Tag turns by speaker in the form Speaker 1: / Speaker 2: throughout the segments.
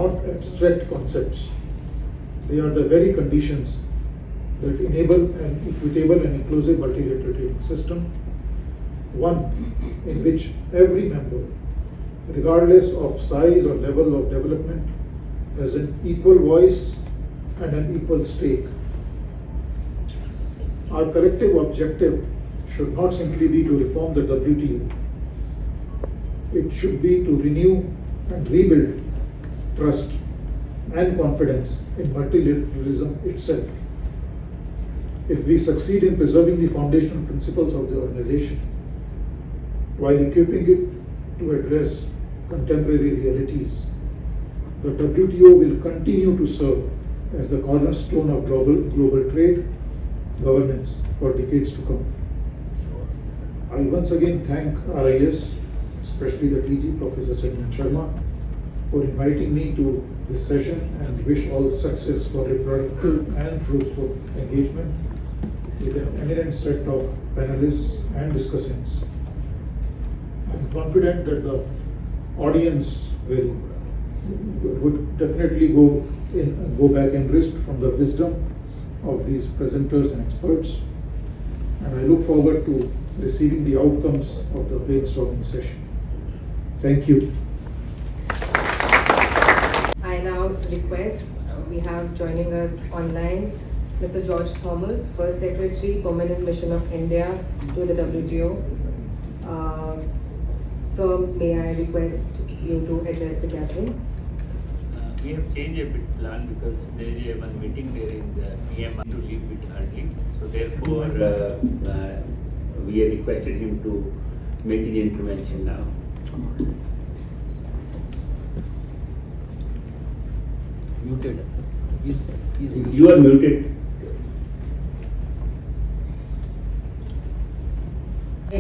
Speaker 1: not abstract concepts. They are the very conditions that enable an equitable and inclusive multilateral trading system, one in which every member, regardless of size or level of development, has an equal voice and an equal stake. Our collective objective should not simply be to reform the WTO. It should be to renew and rebuild trust and confidence in multilateralism itself. If we succeed in preserving the foundational principles of the organization, while equipping it to address contemporary realities, the WTO will continue to serve as the cornerstone of global trade governance for decades to come. I once again thank RIS, especially the DG, Professor Chandan Sharma, for inviting me to this session and wish all success for a productive and fruitful engagement with an eminent set of panelists and discussants. I'm confident that the audience would definitely go back enriched from the wisdom of these presenters and experts, and I look forward to receiving the outcomes of the brainstorming session. Thank you.
Speaker 2: I now request we have joining us online Mr. George Thomas, First Secretary, Permanent Mission of India to the WTO. So may I request you to address the gathering?
Speaker 3: We have changed a bit plan because there is one meeting there in the EM to leave a bit early. So therefore, we have requested him to make his intervention now.
Speaker 4: Muted. He's
Speaker 3: You are muted.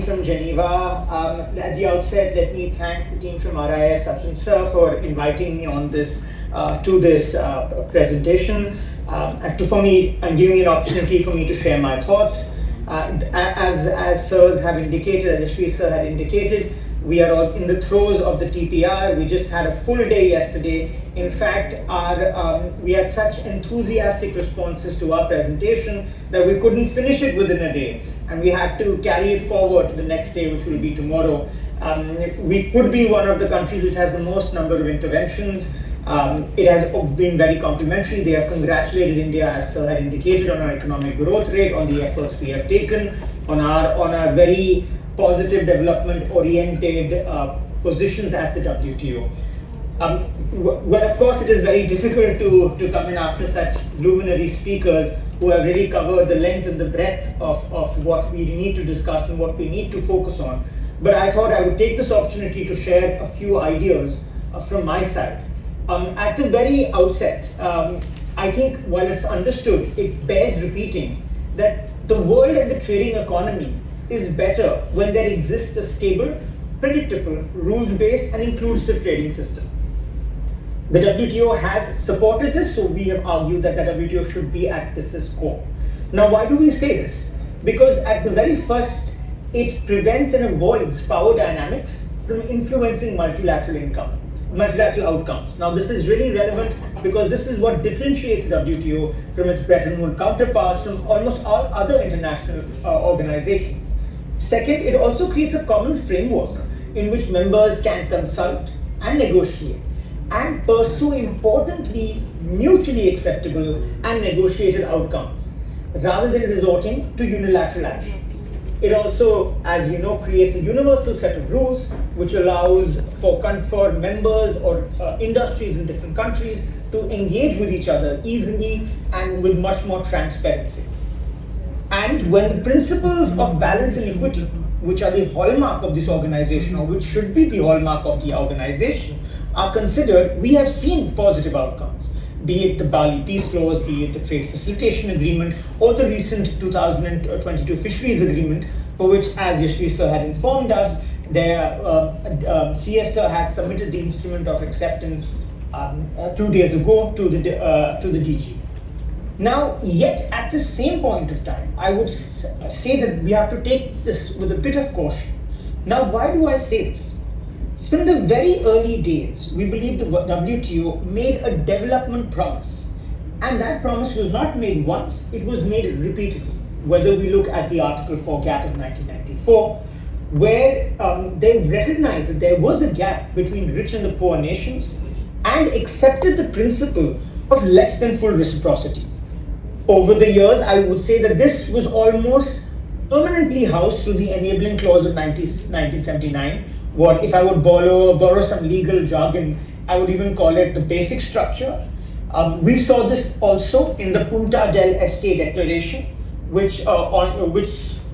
Speaker 5: From Geneva. At the outset, let me thank the team from RIS, Sachin sir, for inviting me on this to this presentation, for me and giving me an opportunity for me to share my thoughts. As sirs have indicated, as Yashvi sir had indicated, we are all in the throes of the TPR. We just had a full day yesterday. In fact, we had such enthusiastic responses to our presentation that we couldn't finish it within a day, and we had to carry it forward to the next day, which will be tomorrow. We could be one of the countries which has the most number of interventions. It has been very complimentary. They have congratulated India, as Sir had indicated, on our economic growth rate, on the efforts we have taken, on our very positive development-oriented positions at the WTO. Well, of course, it is very difficult to come in after such luminary speakers who have really covered the length and the breadth of what we need to discuss and what we need to focus on. But I thought I would take this opportunity to share a few ideas from my side. At the very outset, I think while it's understood, it bears repeating that the world and the trading economy is better when there exists a stable, predictable, rules-based and inclusive trading system. The WTO has supported this, so we have argued that the WTO should be at this core. Now, why do we say this? Because at the very first, it prevents and avoids power dynamics from influencing multilateral outcomes. Now, this is really relevant because this is what differentiates WTO from its Bretton Woods counterparts from almost all other international organizations. Second, it also creates a common framework in which members can consult and negotiate and pursue, importantly, mutually acceptable and negotiated outcomes, rather than resorting to unilateral actions. It also, as we know, creates a universal set of rules which allows for members or industries in different countries to engage with each other easily and with much more transparency. And when the principles of balance and equity, which are the hallmark of this organization, or which should be the hallmark of the organization, are considered, we have seen positive outcomes, be it the Bali Peace Clause, be it the Trade Facilitation Agreement, or the recent 2022 Fisheries Agreement, for which, as Yashvi sir had informed us, their CSR had submitted the instrument of acceptance 2 days ago to the DG. Now, yet at the same point of time, I would say that we have to take this with a bit of caution. Now, why do I say this? So in the very early days, we believe the WTO made a development promise. And that promise was not made once, it was made repeatedly. Whether we look at the Article 4 gap of 1994, where they recognized that there was a gap between rich and the poor nations and accepted the principle of less than full reciprocity. Over the years, I would say that this was almost permanently housed through the enabling clause of 1979. What, if I would borrow some legal jargon, I would even call it the basic structure. We saw this also in the Punta del Este Declaration, which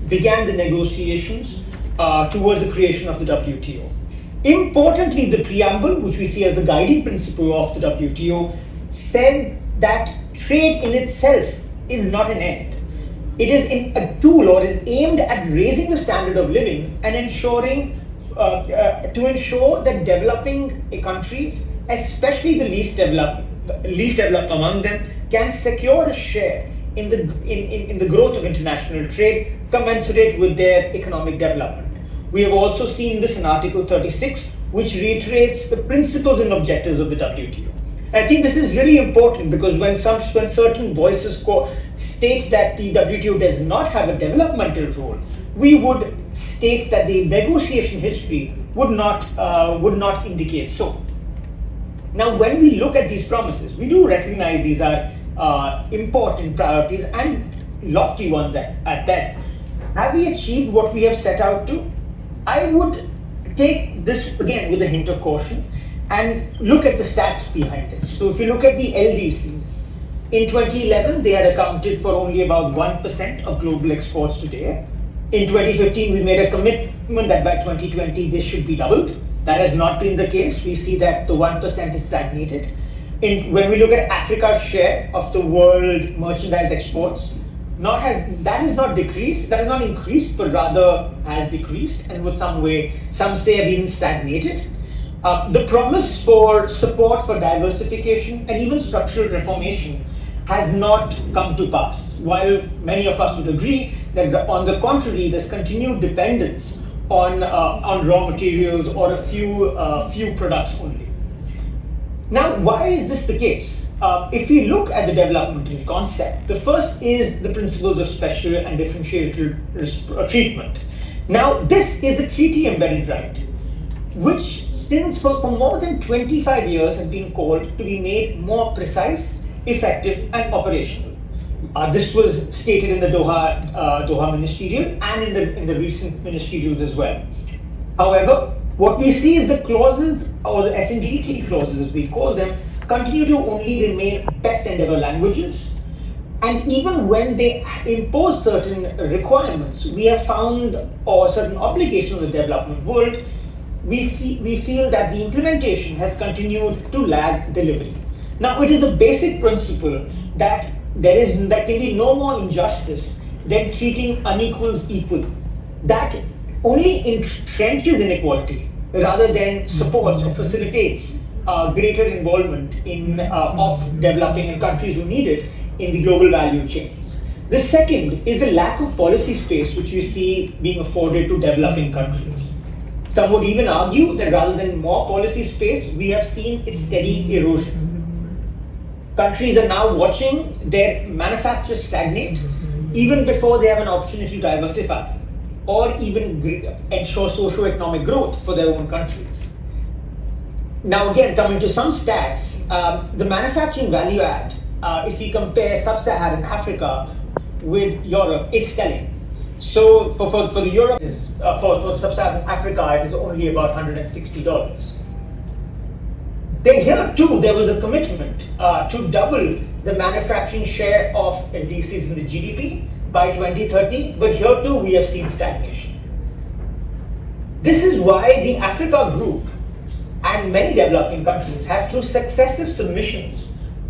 Speaker 5: began the negotiations towards the creation of the WTO. Importantly, the preamble, which we see as the guiding principle of the WTO, said that trade in itself is not an end. It is a tool or is aimed at raising the standard of living and ensuring to ensure that developing countries, especially the least developed among them, can secure a share in the growth of international trade commensurate with their economic development. We have also seen this in Article 36, which reiterates the principles and objectives of the WTO. I think this is really important because when certain voices state that the WTO does not have a developmental role, we would state that the negotiation history would not indicate so. Now, when we look at these promises, we do recognize these are important priorities and lofty ones at that. Have we achieved what we have set out to? I would take this again with a hint of caution and look at the stats behind it. So if you look at the LDCs, in 2011, they had accounted for only about 1% of global exports today. In 2015, we made a commitment that by 2020, they should be doubled. That has not been the case. We see that the 1% is stagnated. When we look at Africa's share of the world merchandise exports, that has not decreased, that has not increased, but rather has decreased, and with some say have even stagnated. The promise for support for diversification and even structural reformation has not come to pass. While many of us would agree that on the contrary, there's continued dependence on raw materials or a few products only. Now, why is this the case? If we look at the developmental concept, the first is the principles of special and differentiated treatment. Now, this is a treaty-embedded right, which since for more than 25 years has been called to be made more precise, effective, and operational. This was stated in the Doha ministerial and in the recent ministerials as well. However, what we see is the clauses, or the S&DT clauses as we call them, continue to only remain best endeavor languages. And even when they impose certain requirements, we have found, or certain obligations of the development world, we feel that the implementation has continued to lag delivery. Now, it is a basic principle that there can be no more injustice than treating unequals equally. That only entrenches inequality rather than supports or facilitates greater involvement of developing and countries who need it in the global value chains. The second is the lack of policy space which we see being afforded to developing countries. Some would even argue that rather than more policy space, we have seen its steady erosion. Countries are now watching their manufacturers stagnate even before they have an opportunity to diversify or even ensure socio-economic growth for their own countries. Now again, coming to some stats, the manufacturing value add, if we compare sub-Saharan Africa with Europe, it's telling. So for Europe, for sub-Saharan Africa, it is only about $160. Then here too, there was a commitment to double the manufacturing share of LDCs in the GDP by 2030, but here too we have seen stagnation. This is why the Africa Group and many developing countries have, through successive submissions,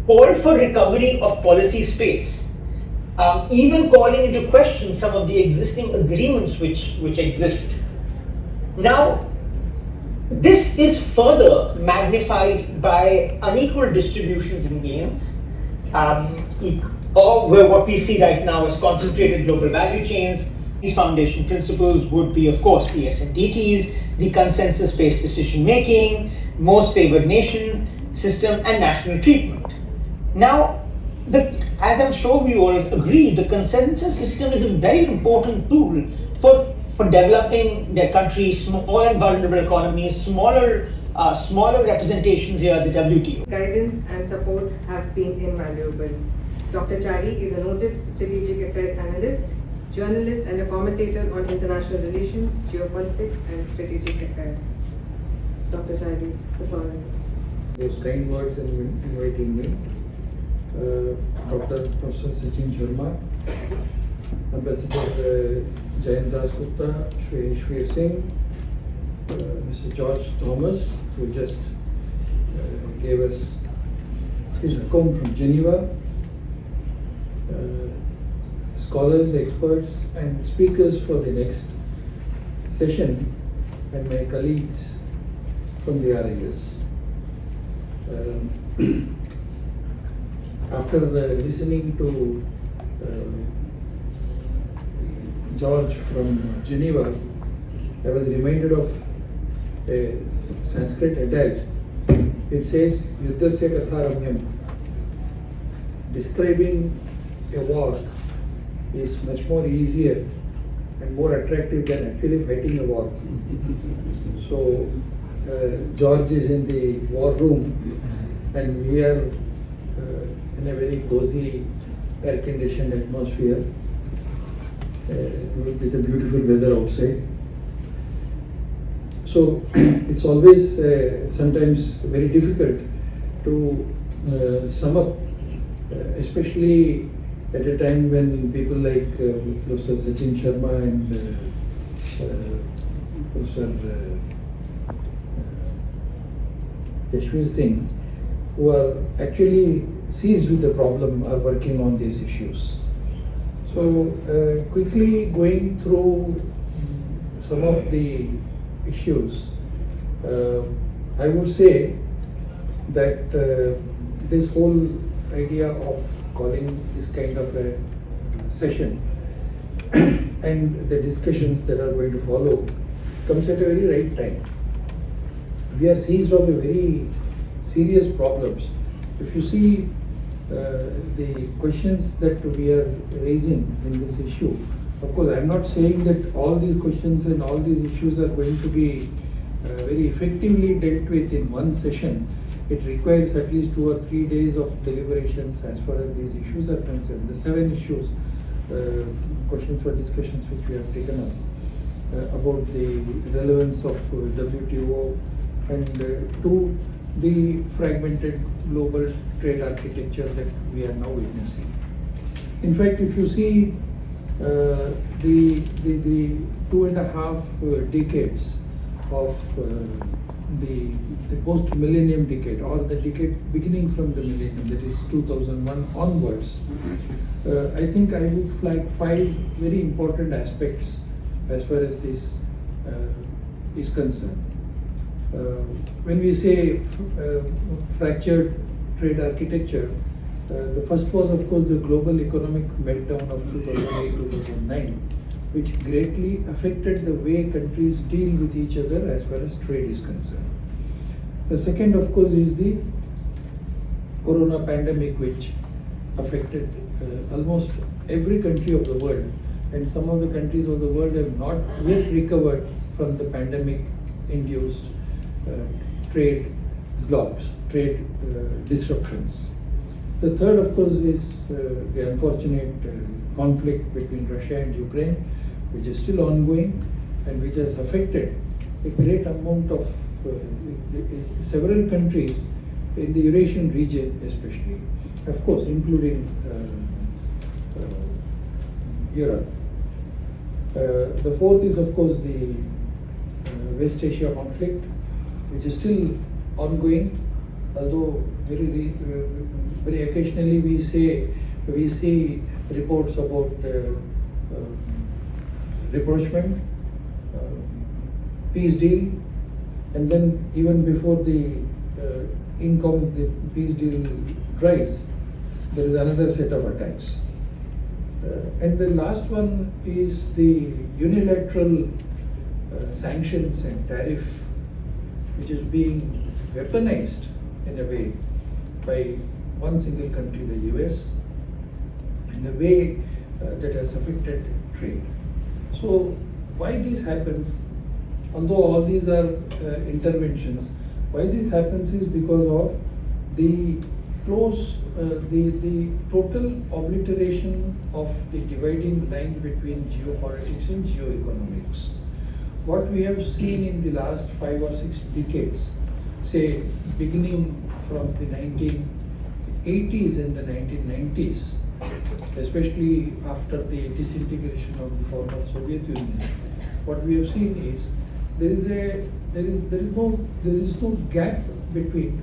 Speaker 5: called for recovery of policy space, even calling into question some of the existing agreements which exist. Now, this is further magnified by unequal distributions in gains, or where what we see right now is concentrated global value chains, These foundation principles would be, of course, the SNDTs, the consensus-based decision-making, most favored nation system, and national treatment. Now, as I'm sure we all agree, the consensus system is a very important tool for developing their countries, small and vulnerable economies, smaller representations here at the WTO.
Speaker 2: Guidance and support have been invaluable. Dr. Chari is a noted strategic affairs analyst, journalist, and a commentator on international relations, geopolitics, and strategic affairs. Dr. Chari, the floor is yours.
Speaker 4: Those kind words in inviting me. Dr. Professor Sachin Sharma, Ambassador Jain Das Gupta, Shri Ishwar Singh, Mr. George Thomas, who just gave us his account from Geneva, scholars, experts, and speakers for the next session, and my colleagues from the RIS. After listening to George from Geneva, I was reminded of a Sanskrit adage. It says, Yuddhasya katharamyam. Describing a war is much more easier and more attractive than actually fighting a war. So, George is in the war room and we are in a very cozy, air-conditioned atmosphere with the beautiful weather outside. So it's always sometimes very difficult to sum up, especially at a time when people like Professor Sachin Sharma and Professor Ishwar Singh, who are actually seized with the problem, are working on these issues. So quickly going through some of the issues, I would say that this whole idea of calling this kind of a session and the discussions that are going to follow comes at a very right time. We are seized of a very serious problems. If you see the questions that we are raising in this issue, of course, I am not saying that all these questions and all these issues are going to be very effectively dealt with in one session. It requires at least 2 or 3 days of deliberations as far as these issues are concerned. The 7 issues, questions for discussions which we have taken up about the relevance of WTO and to the fragmented global trade architecture that we are now witnessing. In fact, if you see the 2.5 decades of the post-millennium decade, or the decade beginning from the millennium, that is 2001 onwards, I think I would flag 5 very important aspects as far as this is concerned. When we say fractured trade architecture, the first was, of course, the global economic meltdown of 2008-2009, which greatly affected the way countries deal with each other as far as trade is concerned. The second, of course, is the corona pandemic, which affected almost every country of the world, and some of the countries of the world have not yet recovered from the pandemic-induced trade blocks, trade disruptions. The third, of course, is the unfortunate conflict between Russia and Ukraine, which is still ongoing and which has affected a great amount of several countries in the Eurasian region, especially, of course, including Europe. The fourth is, of course, the West Asia conflict, which is still ongoing, although very occasionally we see reports about rapprochement, peace deal, and then even before the peace deal dries, there is another set of attacks. And the last one is the unilateral sanctions and tariff, which is being weaponized in a way by one single country, the US, in a way that has affected trade. So why this happens, although all these are interventions, why this happens is because of the the total obliteration of the dividing line between geopolitics and geoeconomics. What we have seen in the last 5 or 6 decades, say beginning from the 1980s and the 1990s, especially after the disintegration of the former Soviet Union, what we have seen is there is no gap between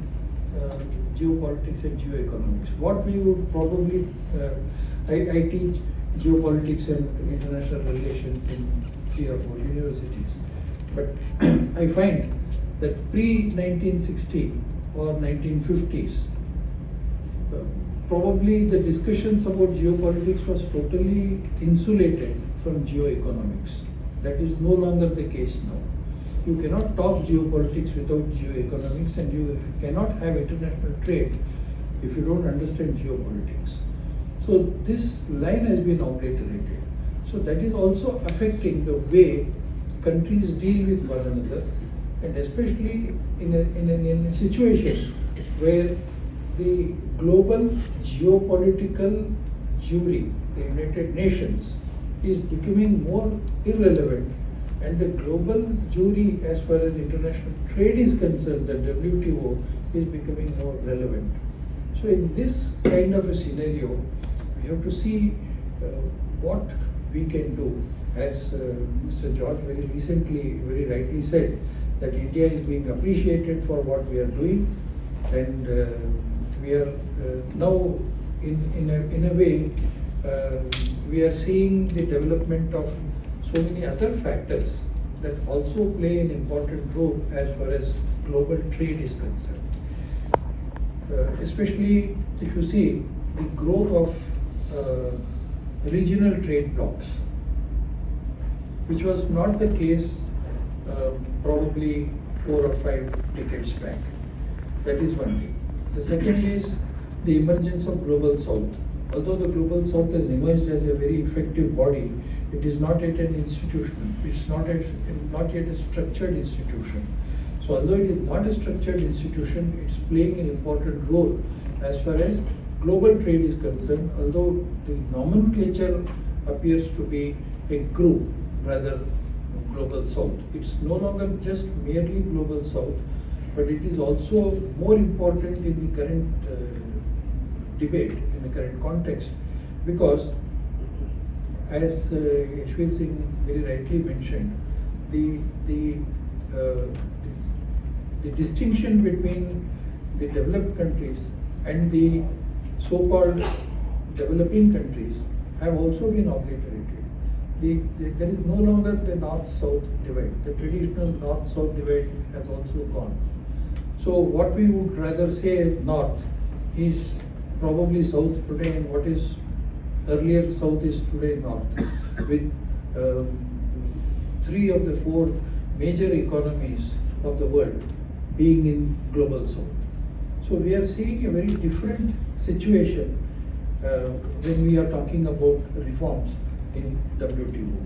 Speaker 4: geopolitics and geoeconomics. What we would probably, I teach geopolitics and international relations in 3 or 4 universities, but I find that pre-1960 or 1950s, probably the discussions about geopolitics was totally insulated from geoeconomics. That is no longer the case now. You cannot talk geopolitics without geoeconomics, and you cannot have international trade if you don't understand geopolitics. So this line has been obliterated. So that is also affecting the way countries deal with one another, and especially in a situation where the global geopolitical jury, the United Nations, is becoming more irrelevant, and the global jury as far as international trade is concerned, the WTO, is becoming more relevant. So in this kind of a scenario, we have to see what we can do. As Mr. George very recently, very rightly said, that India is being appreciated for what we are doing, and we are now in a way we are seeing the development of so many other factors that also play an important role as far as global trade is concerned. Especially if you see the growth of regional trade blocs, which was not the case probably 4 or 5 decades back. That is one thing. The second is the emergence of Global South. Although the Global South has emerged as a very effective body, it is not yet an institution. It's not yet a structured institution. So although it is not a structured institution, it's playing an important role as far as global trade is concerned, although the nomenclature appears to be a group rather Global South. It's no longer just merely Global South, but it is also more important in the current debate, in the current context, because as Yashwin Singh very rightly mentioned, the distinction between the developed countries and the so-called developing countries have also been obliterated. There is no longer the north-south divide. The traditional north-south divide has also gone. So what we would rather say north is probably south today, and what is earlier south is today north, with 3 of the 4 major economies of the world being in global south. So we are seeing a very different situation when we are talking about reforms in WTO.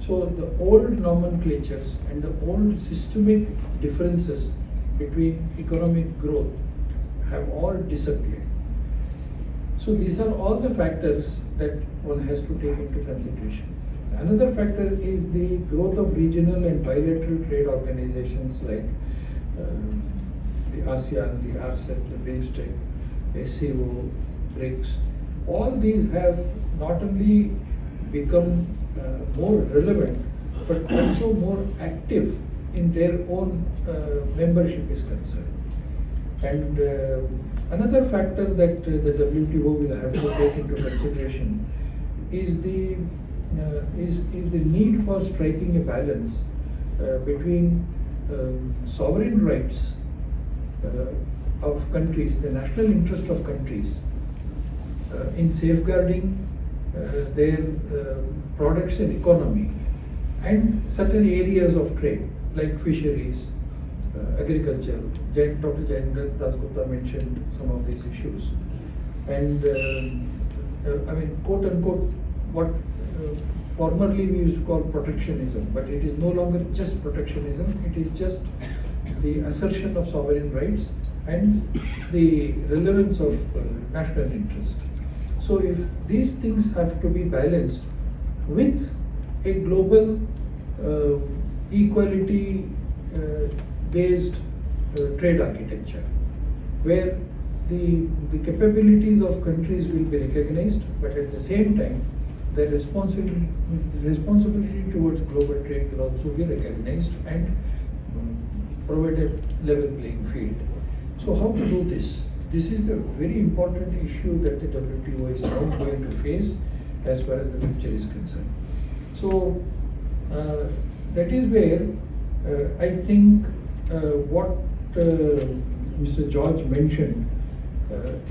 Speaker 4: So the old nomenclatures and the old systemic differences between economic growth have all disappeared. So these are all the factors that one has to take into consideration. Another factor is the growth of regional and bilateral trade organizations like the ASEAN, the RCEP, the BIMSTEC, SCO, BRICS. All these have not only become more relevant, but also more active in their own membership is concerned. And another factor that the WTO will have to take into consideration is the need for striking a balance between sovereign rights of countries, the national interest of countries in safeguarding their products and economy, and certain areas of trade like fisheries, agriculture. Dr. Jayendra Dasgupta mentioned some of these issues. And I mean, quote unquote, what formerly we used to call protectionism, but it is no longer just protectionism, it is just the assertion of sovereign rights and the relevance of national interest. So if these things have to be balanced with a global equality based trade architecture, where the capabilities of countries will be recognized, but at the same time, the responsibility towards global trade will also be recognized and provide a level playing field. So how to do this? This is a very important issue that the WTO is now going to face as far as the future is concerned. So that is where I think what Mr. George mentioned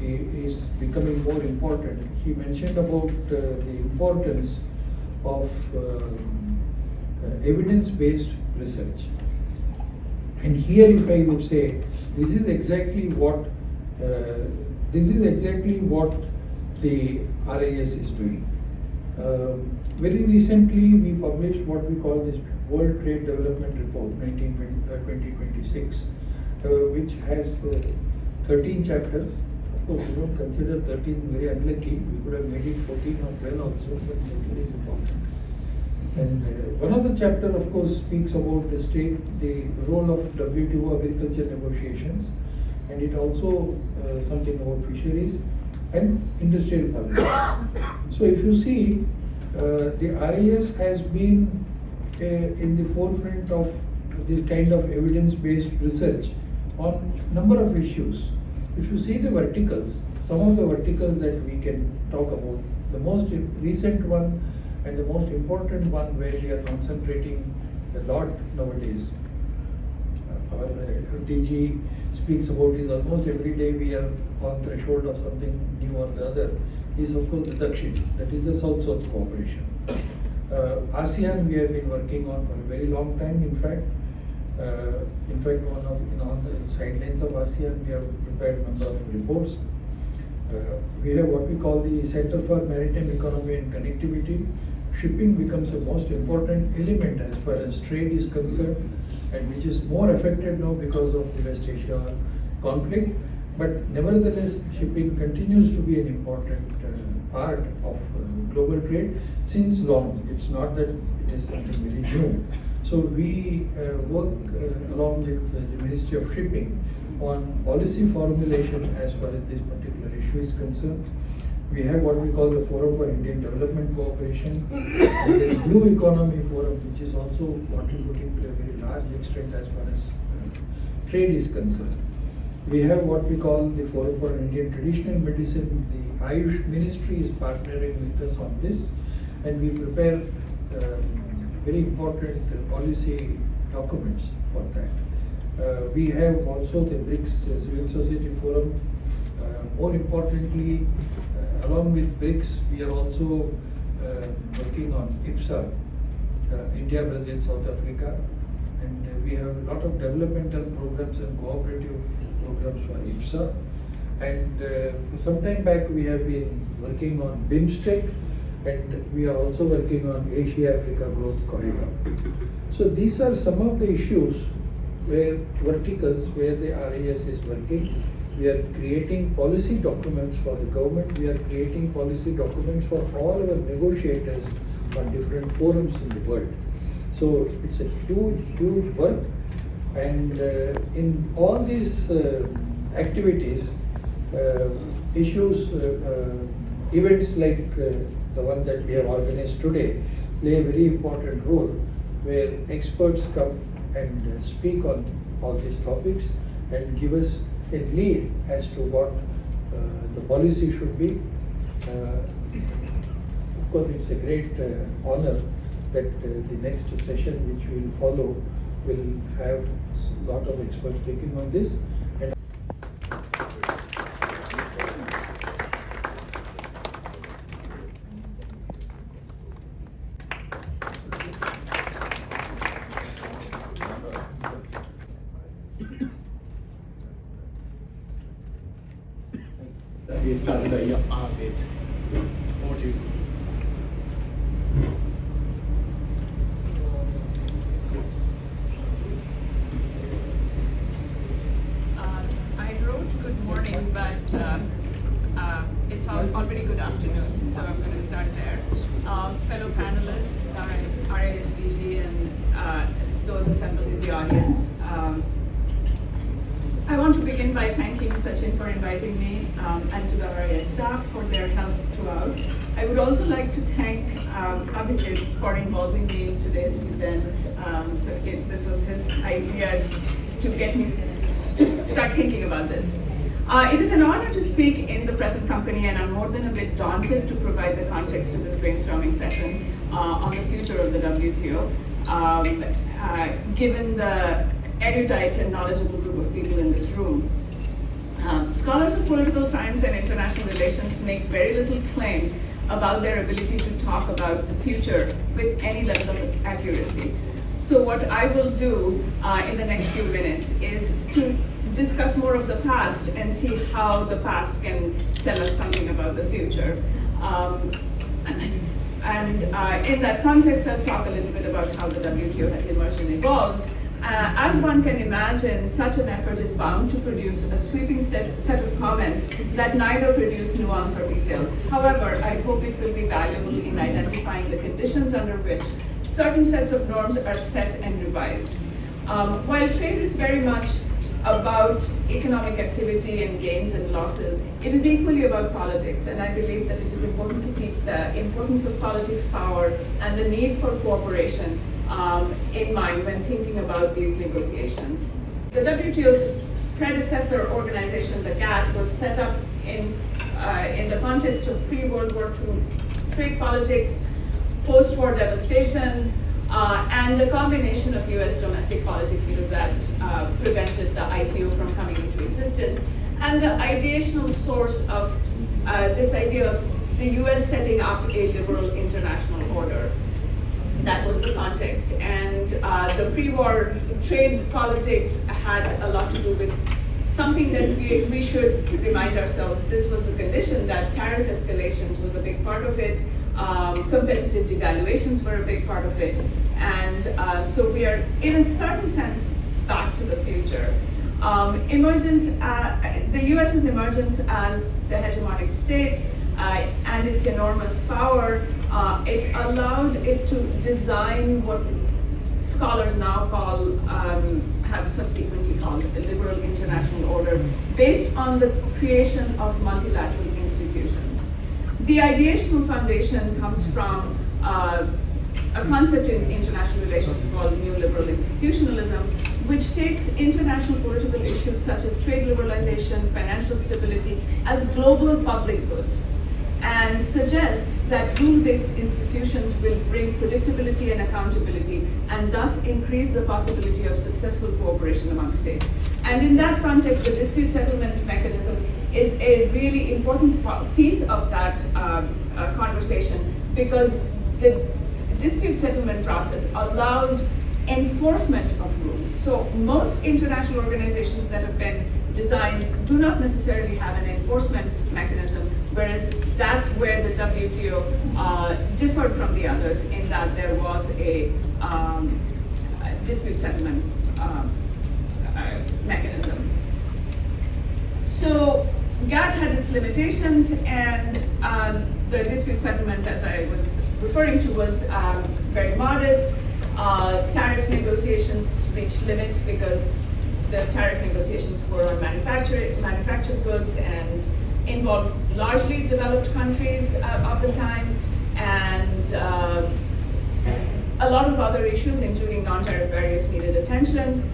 Speaker 4: is becoming more important. He mentioned about the importance of evidence-based research. And here, if I would say, this is exactly what the RIS is doing. Very recently, we published what we call this World Trade Development Report 2026, which has 13 chapters. Of course, we don't consider 13 very unlucky. We could have made it 14 or 12 also, but 13 is important. And one of the chapter, of course, speaks about the role of WTO agriculture negotiations, and it also something about fisheries and industrial policy. So if you see, the RIS has been in the forefront of this kind of evidence-based research on number of issues. If you see the verticals, some of the verticals that we can talk about, the most recent one and the most important one where we are concentrating a lot nowadays, our DG speaks about is almost every day we are on threshold of something new or the other, is of course the Dakshin, that is the South-South cooperation. ASEAN we have been working on for a very long time, in fact, on the sidelines of ASEAN we have prepared a number of reports. We have what we call the Center for Maritime Economy and Connectivity. Shipping becomes the most important element as far as trade is concerned, and which is more affected now because of the West Asia conflict. But nevertheless, shipping continues to be an important part of global trade since long. It's not that it is something very new. So we work along with the Ministry of Shipping on policy formulation as far as this particular issue is concerned. We have what we call the Forum for Indian Development Cooperation, and the Blue Economy Forum, which is also contributing to a very large extent as far as trade is concerned. We have what we call the Forum for Indian Traditional Medicine. The Ayush Ministry is partnering with us on this, and we prepare very important policy documents for that. We have also the BRICS Civil Society Forum. More importantly, along with BRICS, we are also working on IPSA, India, Brazil, South Africa, and we have a lot of developmental programs and cooperative programs for IPSA. And some time back we have been working on BIMSTEC, and we are also working on Asia-Africa Growth Corridor. So these are some of the issues where verticals where the RIS is working. We are creating policy documents for the government. We are creating policy documents for all our negotiators on different forums in the world. So it's a huge, huge work. And in all these activities, issues, events like the one that we have organized today play a very important role, where experts come and speak on all these topics and give us a lead as to what the policy should be. Of course, it's a great honor that the next session which will follow will have a lot of experts speaking on this. And
Speaker 6: we started a year late. Over to you.
Speaker 7: I wrote good morning, but it's already good afternoon, so I'm going to start there. Fellow panelists, RISDG, and those assembled in the audience. I want to begin by thanking Sachin for inviting me and to the RIS staff for their help throughout. I would also like to thank Abhijit for involving me in today's event. This was his idea to get me to start thinking about this. It is an honor to speak in the present company, and I'm more than a bit daunted to provide the context to this brainstorming session on the future of the WTO, given the erudite and knowledgeable group of people in this room. Scholars of political science and international relations make very little claim about their ability to talk about the future with any level of accuracy. So what I will do in the next few minutes is to discuss more of the past and see how the past can tell us something about the future. And in that context, I'll talk a little bit about how the WTO has emerged and evolved. As one can imagine, such an effort is bound to produce a sweeping set of comments that neither produce nuance or details. However, I hope it will be valuable in identifying the conditions under which certain sets of norms are set and revised. While trade is very much about economic activity and gains and losses, it is equally about politics, and I believe that it is important to keep the importance of politics, power, and the need for cooperation in mind when thinking about these negotiations. The WTO's predecessor organization, the GATT, was set up in the context of pre-World War II trade politics, post-war devastation, and a combination of US domestic politics, because that prevented the ITO from coming into existence, and the ideational source of this idea of the US setting up a liberal international order. That was the context, and the pre-war trade politics had a lot to do with something that we should remind ourselves. This was the condition that tariff escalations was a big part of it, competitive devaluations were a big part of it, and so we are, in a certain sense, back to the future. The US's emergence as the hegemonic state and its enormous power, it allowed it to design what scholars now call, have subsequently called the liberal international order, based on the creation of multilateral institutions. The ideational foundation comes from a concept in international relations called neoliberal institutionalism, which takes international political issues such as trade liberalization, financial stability as global public goods, and suggests that rule-based institutions will bring predictability and accountability, and thus increase the possibility of successful cooperation among states. And in that context, the dispute settlement mechanism is a really important piece of that conversation, because the dispute settlement process allows enforcement of rules. So most international organizations that have been designed do not necessarily have an enforcement mechanism, whereas that's where the WTO differed from the others, in that there was a dispute settlement mechanism. So GATT had its limitations, and the dispute settlement, as I was referring to, was very modest. Tariff negotiations reached limits because the tariff negotiations were on manufactured goods and involved largely developed countries of the time, and a lot of other issues, including non-tariff barriers, needed attention,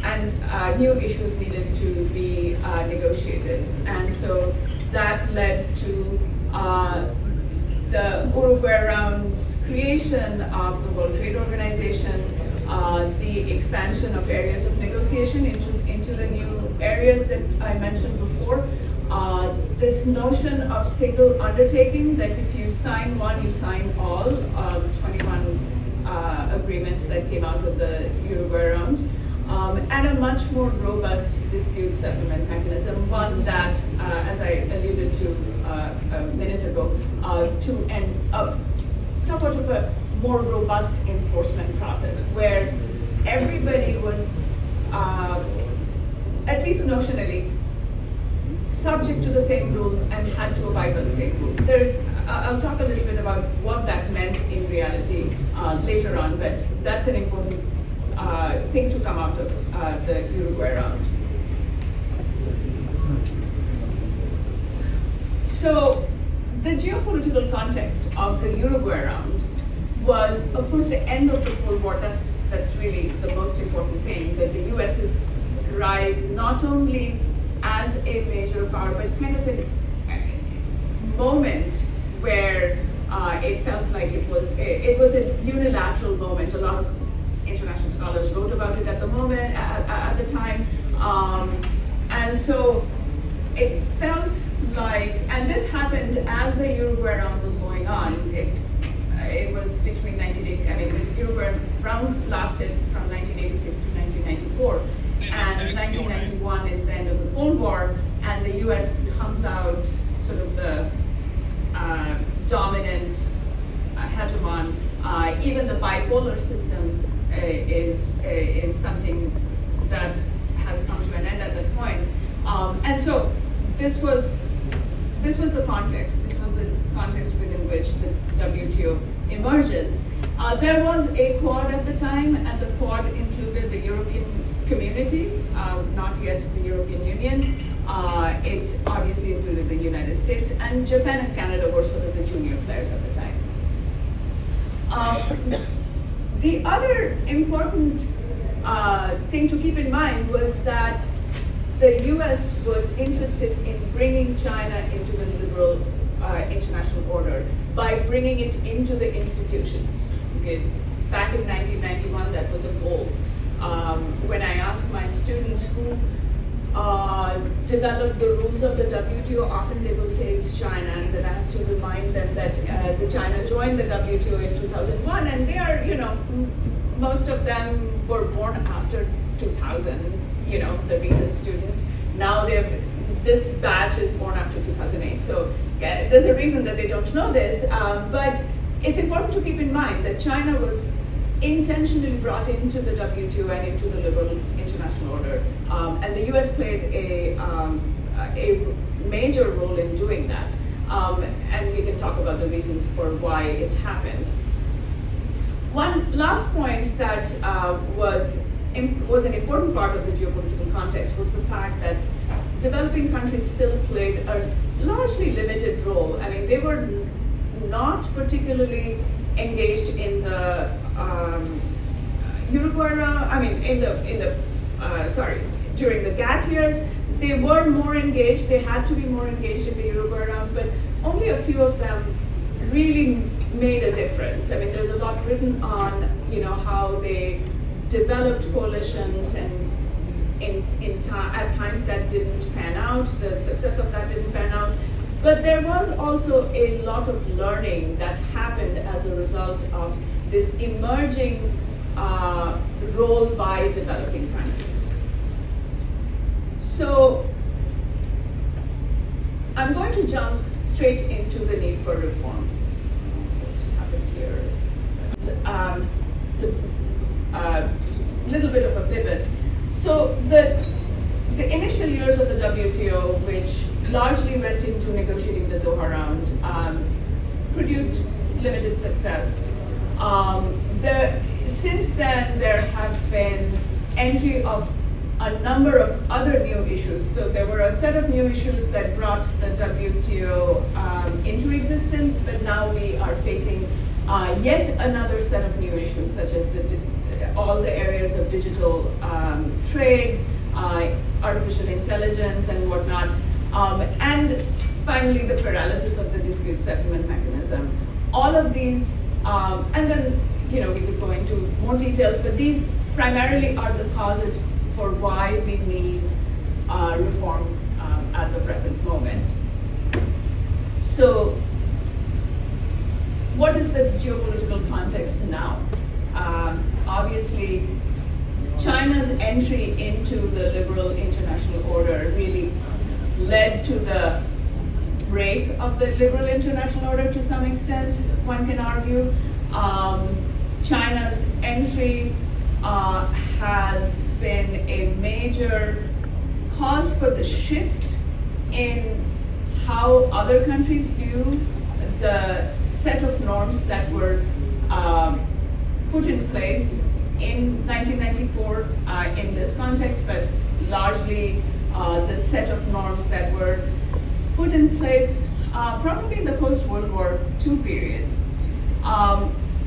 Speaker 7: and new issues needed to be negotiated. And so that led to the Uruguay Round's creation of the World Trade Organization, the expansion of areas of negotiation into the new areas that I mentioned before. This notion of single undertaking, that if you sign one, you sign all, 21 agreements that came out of the Uruguay Round. and a much more robust dispute settlement mechanism, one that, as I alluded to a minute ago, somewhat of a more robust enforcement process where everybody was, at least notionally, subject to the same rules and had to abide by the same rules. I'll talk a little bit about what that meant in reality later on, but that's an important thing to come out of the Uruguay round. So the geopolitical context of the Uruguay round was, of course, the end of the Cold War. That's really the most important thing, that the US's rise not only as a major power, but kind of a moment where it felt like it was a unilateral moment. A lot of international scholars wrote about it at the time, and so it felt like, and this happened as the Uruguay round was going on. It was between 1980. I mean, the Uruguay round lasted from 1986 to 1994. And 1991 is the end of the Cold War, and the US comes out sort of the dominant hegemon. Even the bipolar system is something that has come to an end at that point. And so this was the context. This was the context within which the WTO emerges. There was a Quad at the time, and the Quad included the European Community, not yet the European Union. It obviously included the United States, and Japan and Canada were sort of the junior players at the time. The other important thing to keep in mind was that the US was interested in bringing China into the liberal international order by bringing it into the institutions. Okay? Back in 1991, that was a goal. When I ask my students who developed the rules of the WTO, often they will say it's China, and then I have to remind them that the China joined the WTO in 2001, and they are, most of them were born after 2000, the recent students. Now this batch is born after 2008, so there's a reason that they don't know this, but it's important to keep in mind that China was intentionally brought into the WTO and into the liberal international order, and the US played a major role in doing that, and we can talk about the reasons for why it happened. One last point that was an important part of the geopolitical context was the fact that developing countries still played a largely limited role. I mean, they were not particularly engaged in the Uruguay round. I mean, during the GATT years, they were more engaged. They had to be more engaged in the Uruguay round, but only a few of them really made a difference. I mean, there's a lot written on, how they developed coalitions, and at times that didn't pan out. The success of that didn't pan out. But there was also a lot of learning that happened as a result of this emerging role by developing countries. So I'm going to jump straight into the need for reform. What happened here? It's a little bit of a pivot. So the initial years of the WTO, which largely went into negotiating the Doha round, produced limited success. Since then, there have been entry of a number of other new issues. So there were a set of new issues that brought the WTO into existence, but now we are facing yet another set of new issues, such as all the areas of digital trade, artificial intelligence, and whatnot. And finally, the paralysis of the dispute settlement mechanism. All of these, and then we could go into more details, but these primarily are the causes for why we need reform at the present moment. So, what is the geopolitical context now? Obviously, China's entry into the liberal international order really led to the break of the liberal international order to some extent, one can argue. China's entry has been a major cause for the shift in how other countries view the set of norms that were put in place in 1994 in this context, but largely the set of norms that were put in place probably in the post-World War II period.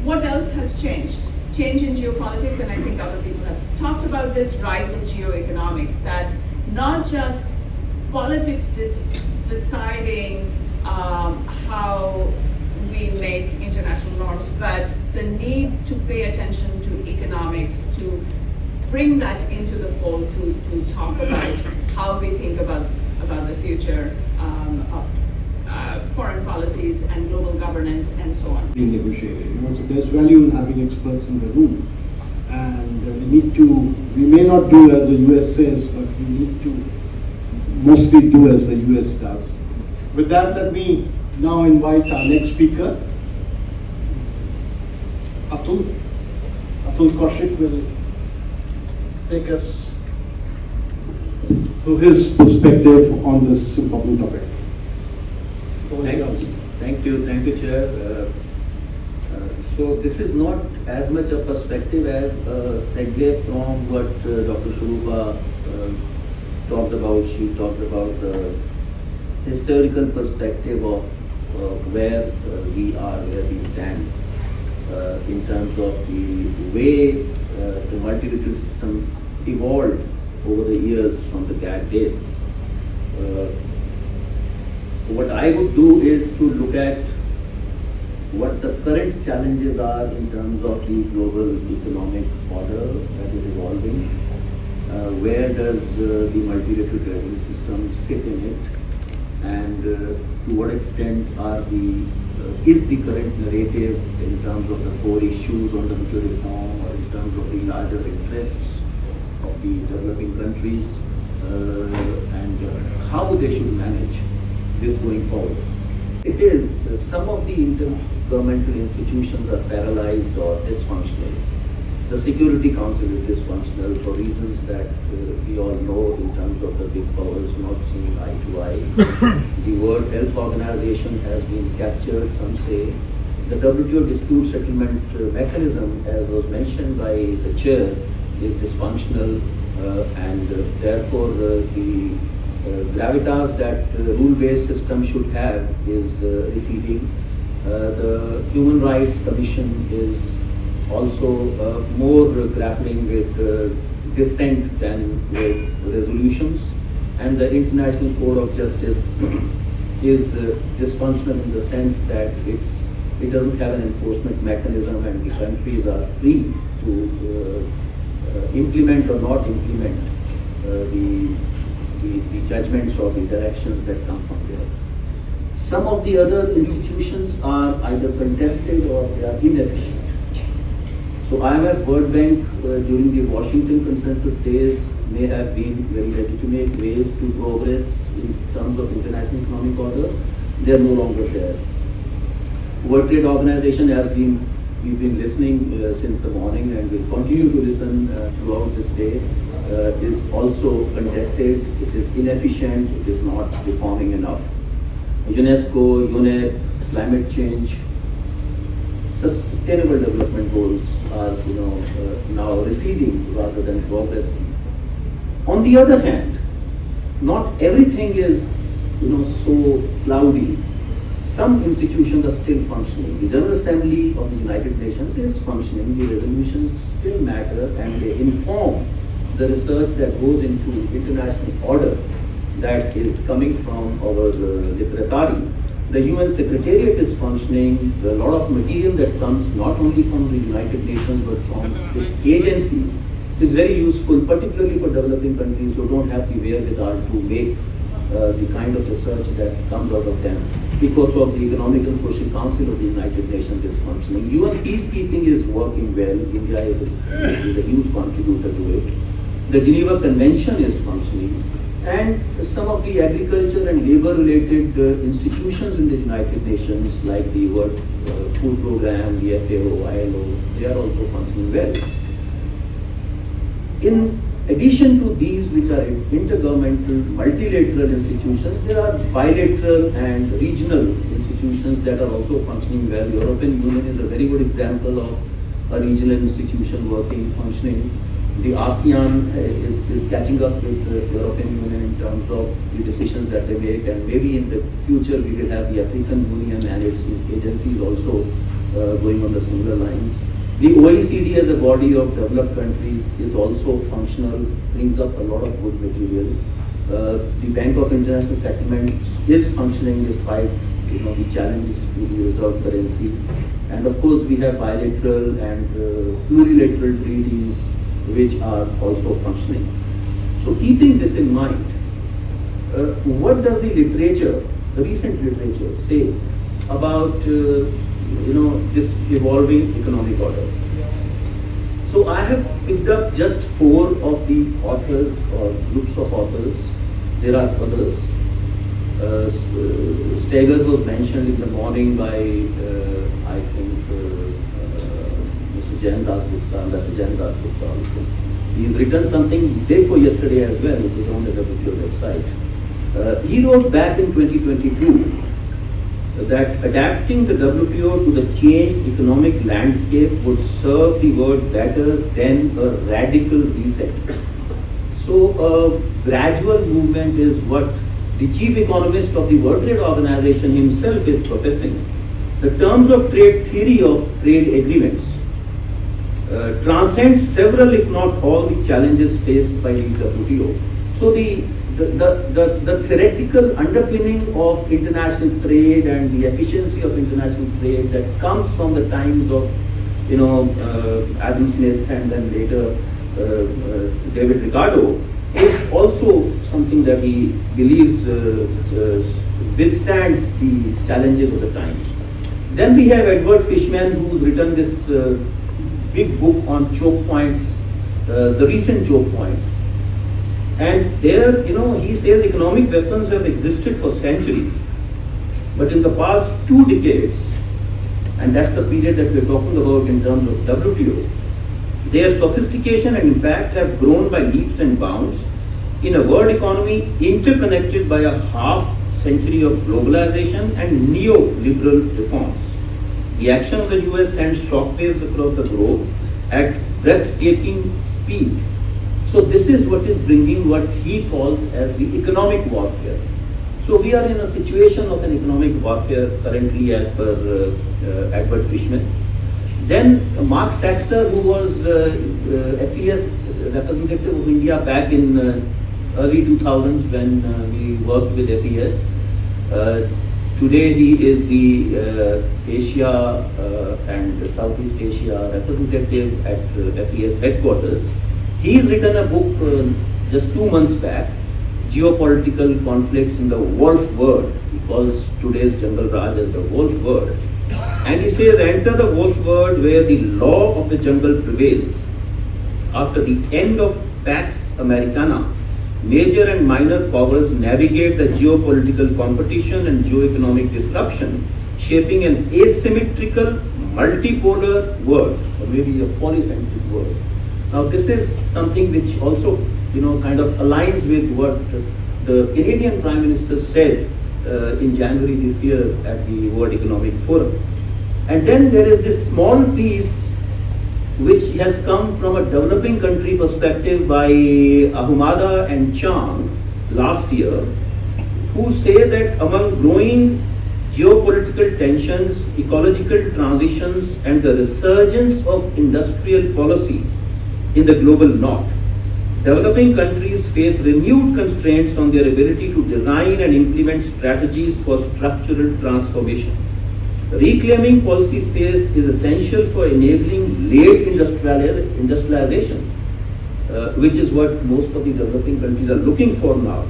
Speaker 7: What else has changed? Change in geopolitics, and I think other people have talked about this rise of geoeconomics, that not just politics deciding how we make international norms, but the need to pay attention to economics, to bring that into the fold, to talk about how we think about the future of foreign policies and global governance and so on.
Speaker 8: Being negotiated, so there's value in having experts in the room, and we may not do as the US says, but we need to mostly do as the US does. With that, let me now invite our next speaker, Atul Kaushik will take us through his perspective on this important topic.
Speaker 9: Thank you, Chair. So this is not as much a perspective as a segue from what Dr. Swarupa talked about. She talked about the historical perspective of where we are, where we stand in terms of the way the multilateral system evolved over the years from the GATT days. What I would do is to look at what the current challenges are in terms of the global economic order that is evolving. Where does the multilateral system sit in it, and to what extent is the current narrative in terms of the 4 issues on WTO reform, or in terms of the larger interests of the developing countries, and how they should manage this going forward. It is some of the intergovernmental institutions are paralyzed or dysfunctional. The Security Council is dysfunctional for reasons that we all know in terms of the big powers not seeing eye to eye. The World Health Organization has been captured, some say. The WTO dispute settlement mechanism, as was mentioned by the chair, is dysfunctional, and therefore the gravitas that rule-based system should have is receding. The Human Rights Commission is also more grappling with dissent than with resolutions, and the International Court of Justice is dysfunctional in the sense that it doesn't have an enforcement mechanism, and the countries are free to implement or not implement the judgments or the directions that come from there. Some of the other institutions are either contested or they are inefficient. So IMF, World Bank during the Washington Consensus days may have been very legitimate ways to progress in terms of international economic order. They are no longer there. World Trade Organization we've been listening since the morning and will continue to listen throughout this day, is also contested. It is inefficient, it is not reforming enough. UNESCO, UNEP, climate change, sustainable development goals are now receding rather than progressing. On the other hand, not everything is so cloudy. Some institutions are still functioning. The General Assembly of the United Nations is functioning. The resolutions still matter, and they inform the research that goes into international order that is coming from our literatari. The UN Secretariat is functioning. A lot of material that comes not only from the United Nations but from its agencies is very useful, particularly for developing countries who don't have the wherewithal to make the kind of research that comes out of them because of the Economic and Social Council of the United Nations is functioning. UN peacekeeping is working well. India is a huge contributor to it. The Geneva Convention is functioning. And some of the agriculture and labor related institutions in the United Nations like the World Food Programme, the FAO, ILO, they are also functioning well. In addition to these, which are intergovernmental, multilateral institutions, there are bilateral and regional institutions that are also functioning well. European Union is a very good example of a regional institution functioning. The ASEAN is catching up with the European Union in terms of the decisions that they make, and maybe in the future we will have the African Union and its agencies also going on the similar lines. The OECD as a body of developed countries is also functional, brings up a lot of good material. The Bank of International Settlements is functioning despite the challenges to the reserve currency. And of course we have bilateral and plurilateral treaties which are also functioning. So keeping this in mind, what does the literature, the recent literature say about this evolving economic order? So I have picked up just 4 of the authors or groups of authors. There are others. Steger was mentioned in the morning by I think Mr. Jain Das Gupta also. He's written something day for yesterday as well, which is on the WTO website. He wrote back in 2022 that adapting the WTO to the changed economic landscape would serve the world better than a radical reset. So a gradual movement is what the chief economist of the World Trade Organization himself is professing. The terms of trade theory of trade agreements transcends several, if not all, the challenges faced by the WTO. So the theoretical underpinning of international trade and the efficiency of international trade that comes from the times of Adam Smith and then later David Ricardo is also something that he believes withstands the challenges of the time. Then we have Edward Fishman, who's written this big book on choke points, the recent choke points. And there, he says economic weapons have existed for centuries. But in the past 2 decades, and that's the period that we're talking about in terms of WTO, their sophistication and impact have grown by leaps and bounds in a world economy interconnected by a half-century of globalization and neoliberal reforms. The action of the US sends shockwaves across the globe at breathtaking speed. So this is what is bringing what he calls as the economic warfare. So we are in a situation of an economic warfare currently as per Edward Fishman. Then Mark Saxer, who was FES representative of India back in early 2000s when we worked with FES. Today he is the Asia and Southeast Asia representative at FES headquarters. He's written a book just 2 months back, Geopolitical Conflicts in the Wolf World. He calls today's Jungle Raj as the Wolf World. And he says, enter the wolf world where the law of the jungle prevails. After the end of Pax Americana, major and minor powers navigate the geopolitical competition and geoeconomic disruption, shaping an asymmetrical, multipolar world, or maybe a polycentric world. Now this is something which also, kind of aligns with what the Canadian Prime Minister said in January this year at the World Economic Forum. And then there is this small piece which has come from a developing country perspective by Ahumada and Chang last year, who say that among growing geopolitical tensions, ecological transitions, and the resurgence of industrial policy in the global north, developing countries face renewed constraints on their ability to design and implement strategies for structural transformation. Reclaiming policy space is essential for enabling late industrialization, which is what most of the developing countries are looking for now.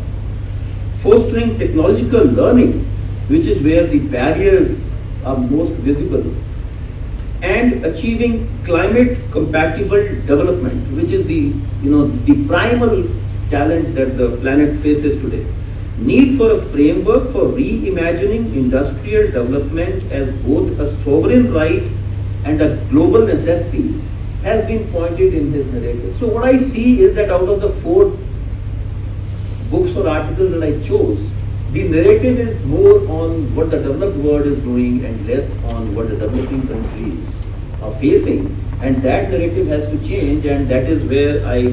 Speaker 9: Fostering technological learning which is where the barriers are most visible, and achieving climate compatible development, which is the primal challenge that the planet faces today. Need for a framework for reimagining industrial development as both a sovereign right and a global necessity has been pointed in his narrative. So what I see is that out of the 4 books or articles that I chose, the narrative is more on what the developed world is doing and less on what the developing countries are facing, and that narrative has to change, and that is where I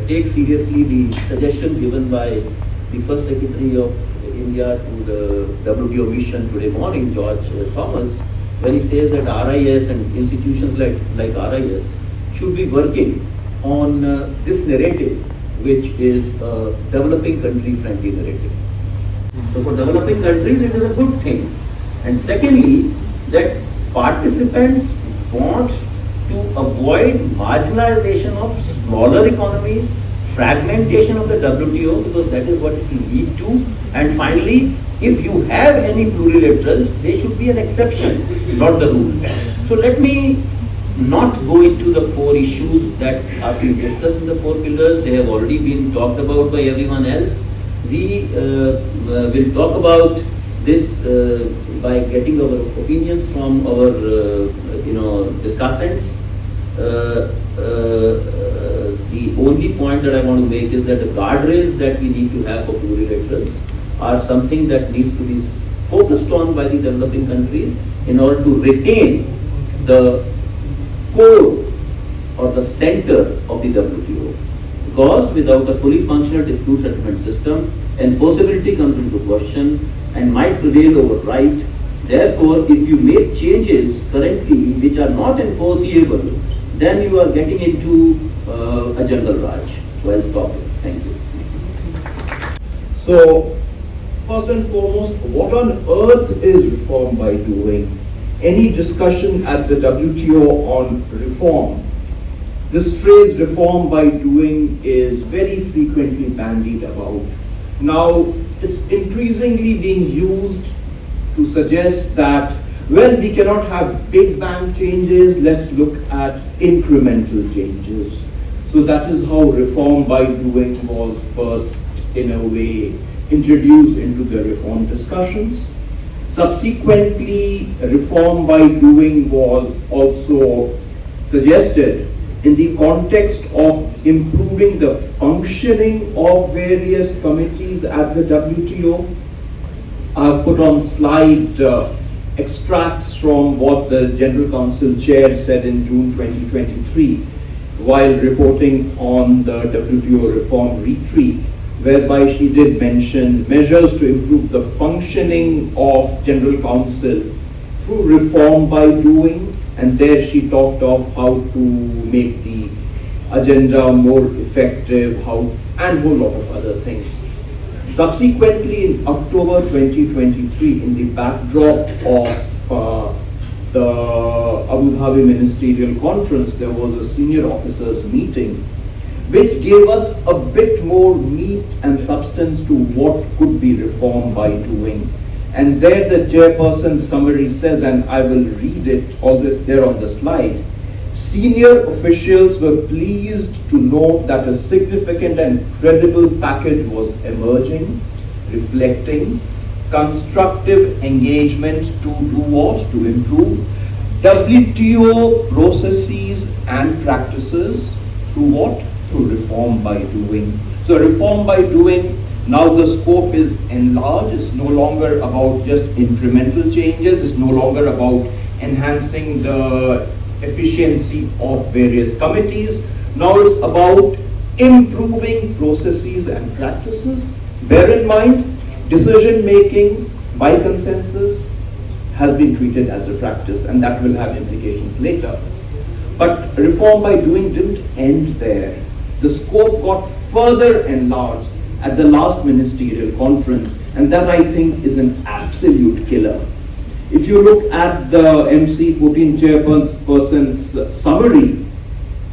Speaker 9: take seriously the suggestion given by the First Secretary of India to the WTO mission today morning, George Thomas, when he says that RIS and institutions like RIS should be working on this narrative, which is a developing country friendly narrative. So for developing countries, it is a good thing. And secondly, that participants want to avoid marginalization of smaller economies, fragmentation of the WTO, because that is what it will lead to. And finally, if you have any plurilaterals, they should be an exception, not the rule. So let me not go into the 4 issues that are being discussed in the 4 pillars. They have already been talked about by everyone else. We will talk about this by getting our opinions from our discussants. The only point that I want to make is that the guardrails that we need to have for plurilaterals are something that needs to be focused on by the developing countries in order to retain the core or the center of the WTO. Because without a fully functional dispute settlement system, enforceability comes into question and might prevail over right. Therefore, if you make changes currently which are not enforceable, then you are getting into a jungle raj. So I'll stop it. Thank you.
Speaker 10: So, first and foremost, what on earth is reform by doing? Any discussion at the WTO on reform, this phrase reform by doing is very frequently bandied about. Now, it's increasingly being used to suggest that, well, we cannot have big bang changes, let's look at incremental changes. So that is how reform by doing was first, in a way, introduced into the reform discussions. Subsequently, reform by doing was also suggested in the context of improving the functioning of various committees at the WTO. I've put on slide extracts from what the General Council Chair said in June 2023 while reporting on the WTO reform retreat, whereby she did mention measures to improve the functioning of General Council through reform by doing, and there she talked of how to make the agenda more effective, and a whole lot of other things. Subsequently, in October 2023, in the backdrop of the Abu Dhabi Ministerial Conference, there was a senior officers meeting which gave us a bit more meat and substance to what could be reformed by doing. And there the chairperson's summary says, and I will read it, all this there on the slide, senior officials were pleased to note that a significant and credible package was emerging, reflecting constructive engagement to do what? To improve WTO processes and practices through what? Through reform by doing. So reform by doing, now the scope is enlarged. It's no longer about just incremental changes. It's no longer about enhancing the efficiency of various committees. Now it's about improving processes and practices. Bear in mind, decision making by consensus has been treated as a practice, and that will have implications later. But reform by doing didn't end there. The scope got further enlarged at the last ministerial conference, and that I think is an absolute killer. If you look at the MC14 chairperson's summary,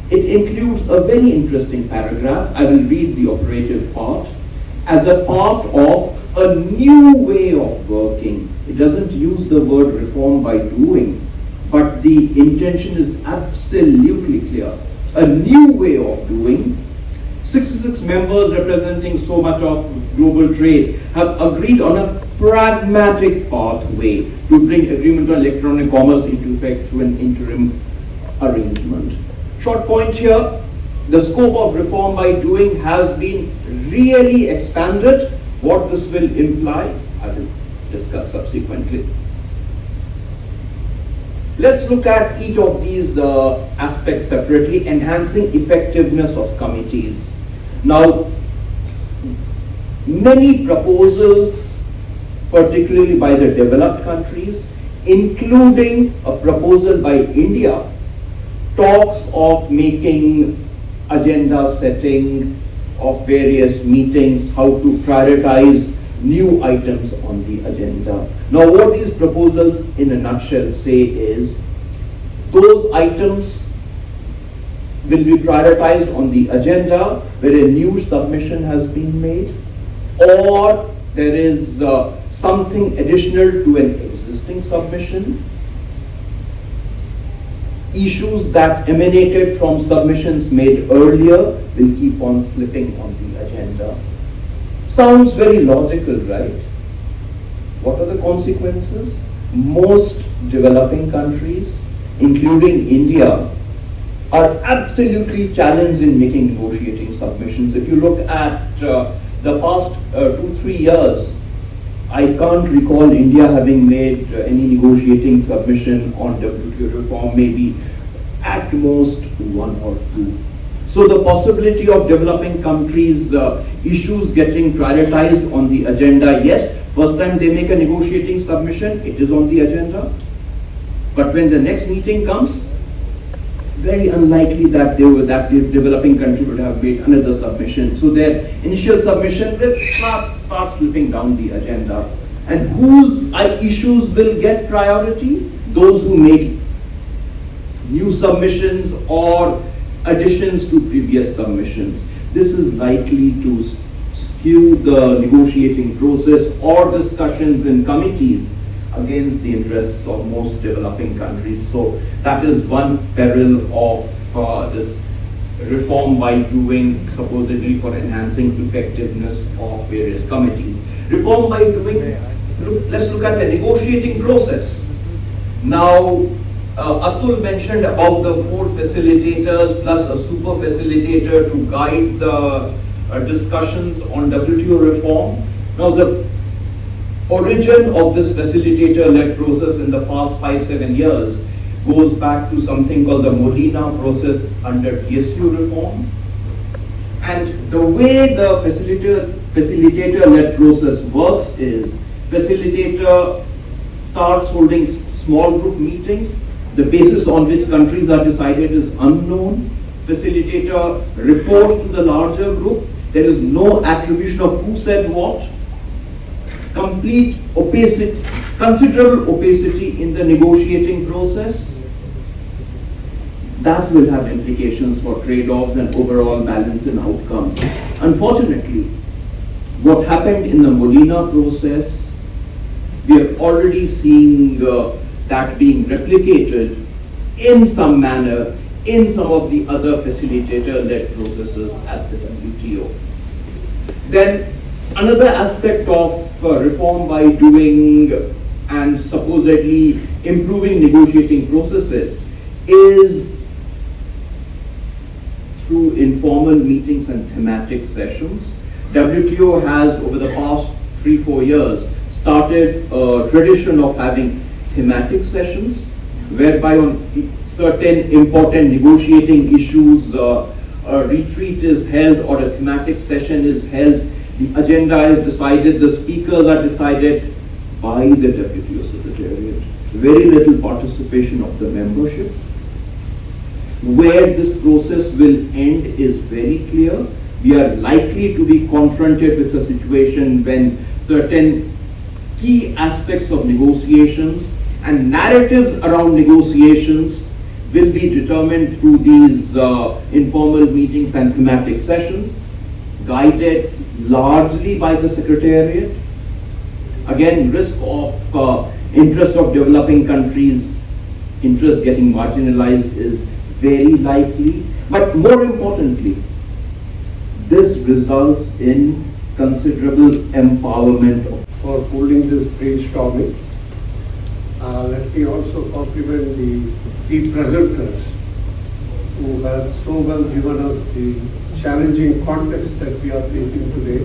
Speaker 10: it includes a very interesting paragraph. I will read the operative part. As a part of a new way of working. It doesn't use the word reform by doing, but the intention is absolutely clear. A new way of doing. 66 members representing so much of global trade have agreed on a pragmatic pathway to bring agreement on electronic commerce into effect through an interim arrangement. Short point here, the scope of reform by doing has been really expanded. What this will imply, I will discuss subsequently. Let's look at each of these aspects separately. Enhancing effectiveness of committees. Now, many proposals, particularly by the developed countries, including a proposal by India, talks of making agenda setting of various meetings, how to prioritize new items on the agenda. Now, what these proposals in a nutshell say is, those items will be prioritized on the agenda where a new submission has been made, or there is something additional to an existing submission. Issues that emanated from submissions made earlier will keep on slipping on the agenda. Sounds very logical, right? What are the consequences? Most developing countries, including India, are absolutely challenged in making negotiating submissions. If you look at the past 2-3 years, I can't recall India having made any negotiating submission on WTO reform, maybe at most 1 or 2. So the possibility of developing countries' issues getting prioritized on the agenda, yes, first time they make a negotiating submission, it is on the agenda. But when the next meeting comes, very unlikely that the developing country would have made another submission. So their initial submission will start slipping down the agenda. And whose issues will get priority? Those who make new submissions or additions to previous submissions. This is likely to skew the negotiating process or discussions in committees against the interests of most developing countries. So that is one peril of this reform by doing, supposedly for enhancing effectiveness of various committees. Reform by doing, let's look at the negotiating process. Now, Atul mentioned about the 4 facilitators plus a super facilitator to guide the discussions on WTO reform. Now, the origin of this facilitator-led process in the past 5-7 years goes back to something called the Molina process under PSU reform. And the way the facilitator-led process works is, facilitator starts holding small group meetings. The basis on which countries are decided is unknown. Facilitator reports to the larger group. There is no attribution of who said what. Complete opacity, considerable opacity in the negotiating process. That will have implications for trade-offs and overall balance in outcomes. Unfortunately, what happened in the Molina process, we are already seeing that being replicated in some manner in some of the other facilitator-led processes at the WTO. Then another aspect of reform by doing and supposedly improving negotiating processes is through informal meetings and thematic sessions. WTO has, over the past 3-4 years, started a tradition of having thematic sessions, whereby on certain important negotiating issues, a retreat is held or a thematic session is held. The agenda is decided, the speakers are decided by the WTO Secretariat. Very little participation of the membership. Where this process will end is very clear. We are likely to be confronted with a situation when certain key aspects of negotiations and narratives around negotiations will be determined through these informal meetings and thematic sessions, guided largely by the Secretariat, Again, risk of interest of developing countries, interest getting marginalized is very likely. But more importantly, this results in considerable empowerment.
Speaker 11: For holding this brainstorming. Let me also compliment the three presenters who have so well given us the challenging context that we are facing today,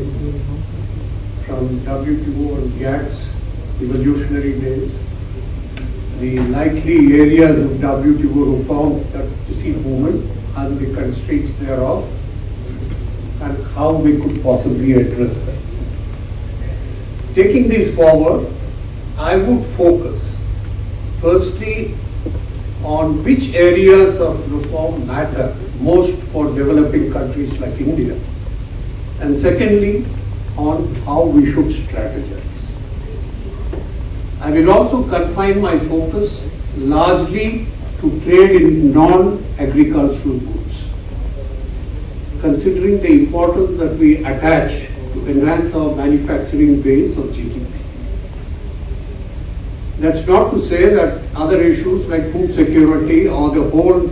Speaker 11: from WTO and GATT's evolutionary days, the likely areas of WTO reforms that we see movement and the constraints thereof, and how we could possibly address them. Taking this forward, I would focus firstly on which areas of reform matter most for developing countries like India, and secondly, on how we should strategize. I will also confine my focus largely to trade in non-agricultural goods, considering the importance that we attach to enhance our manufacturing base of GDP. That's not to say that other issues like food security or the whole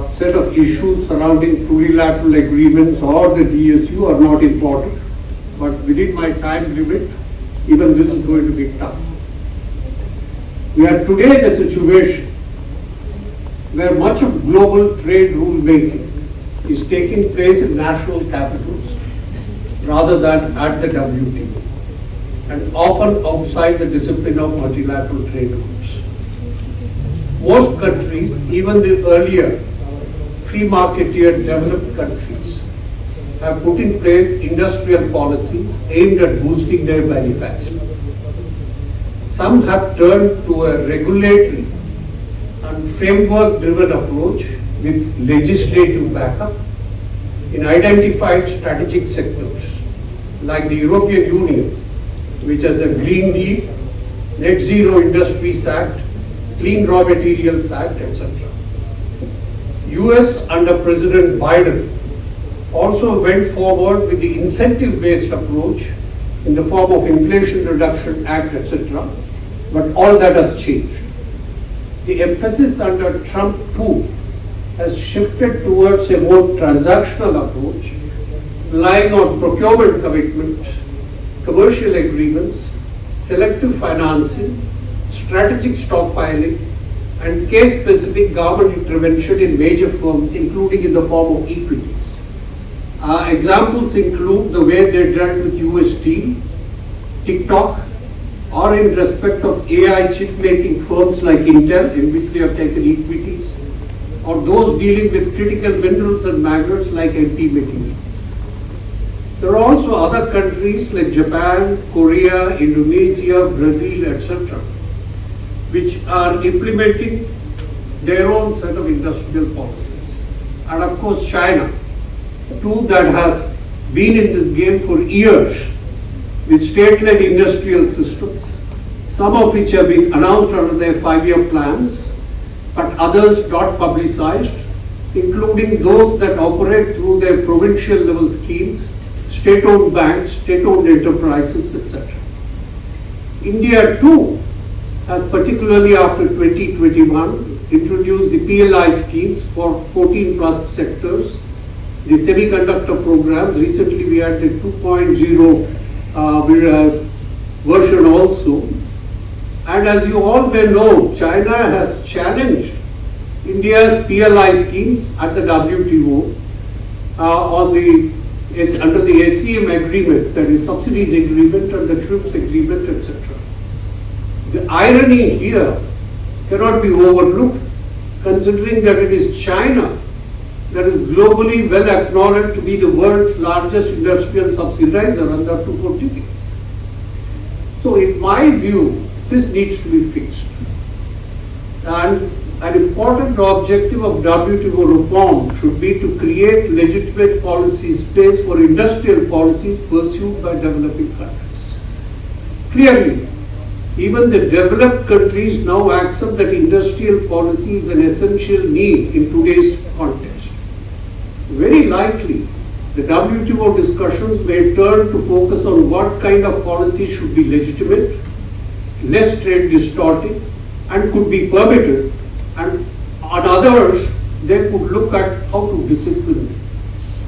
Speaker 11: set of issues surrounding plurilateral agreements or the DSU are not important, but within my time limit, even this is going to be tough. We are today in a situation where much of global trade rule making is taking place in national capitals rather than at the WTO, and often outside the discipline of multilateral trade rules. Most countries, even the earlier free marketeer developed countries, have put in place industrial policies aimed at boosting their manufacturing. Some have turned to a regulatory and framework-driven approach with legislative backup in identified strategic sectors like the European Union, which has a Green Deal, Net Zero Industries Act, Clean Raw Materials Act, etc. US under President Biden also went forward with the incentive-based approach in the form of Inflation Reduction Act, etc. But all that has changed. The emphasis under Trump too has shifted towards a more transactional approach, relying on procurement commitments, commercial agreements, selective financing, strategic stockpiling, and case-specific government intervention in major firms, including in the form of equities. Examples include the way they dealt with US Steel, TikTok, or in respect of AI chip-making firms like Intel, in which they have taken equities, or those dealing with critical minerals and magnets like MP Materials. There are also other countries like Japan, Korea, Indonesia, Brazil, etc., which are implementing their own set of industrial policies. And of course, China, too, that has been in this game for years with state-led industrial systems, some of which have been announced under their 5-year plans, but others not publicized, including those that operate through their provincial level schemes, state-owned banks, state-owned enterprises, etc. India too has, particularly after 2021, introduced the PLI schemes for 14 plus sectors, the semiconductor programs. Recently we had the 2.0 version also. And as you all may know, China has challenged India's PLI schemes at the WTO under the SCM agreement, that is subsidies agreement and the TRIPS agreement, etc. The irony here cannot be overlooked, considering that it is China that is globally well acknowledged to be the world's largest industrial subsidizer, and that too for decades. So in my view, this needs to be fixed. And an important objective of WTO reform should be to create legitimate policy space for industrial policies pursued by developing countries. Clearly, even the developed countries now accept that industrial policy is an essential need in today's context. Very likely, the WTO discussions may turn to focus on what kind of policy should be legitimate, less trade distorting, and could be permitted, and on others, they could look at how to discipline it.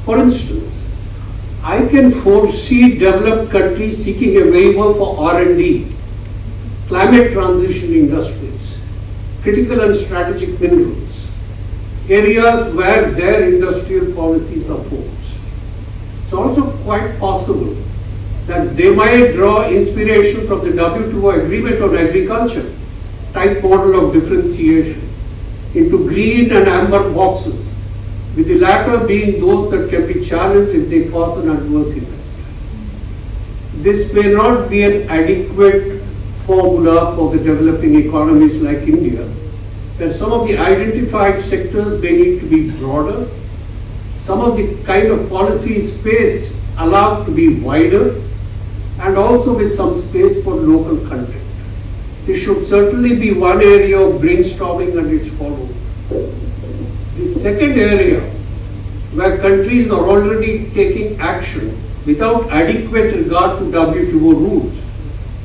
Speaker 11: For instance, I can foresee developed countries seeking a waiver for R&D, climate transition industries, critical and strategic minerals, areas where their industrial policies are focused. It's also quite possible that they might draw inspiration from the WTO Agreement on Agriculture type model of differentiation into green and amber boxes, with the latter being those that can be challenged if they cause an adverse effect. This may not be an adequate formula for the developing economies like India, where some of the identified sectors may need to be broader, some of the kind of policy space allowed to be wider, and also with some space for local content. This should certainly be one area of brainstorming and its follow-up. The second area where countries are already taking action without adequate regard to WTO rules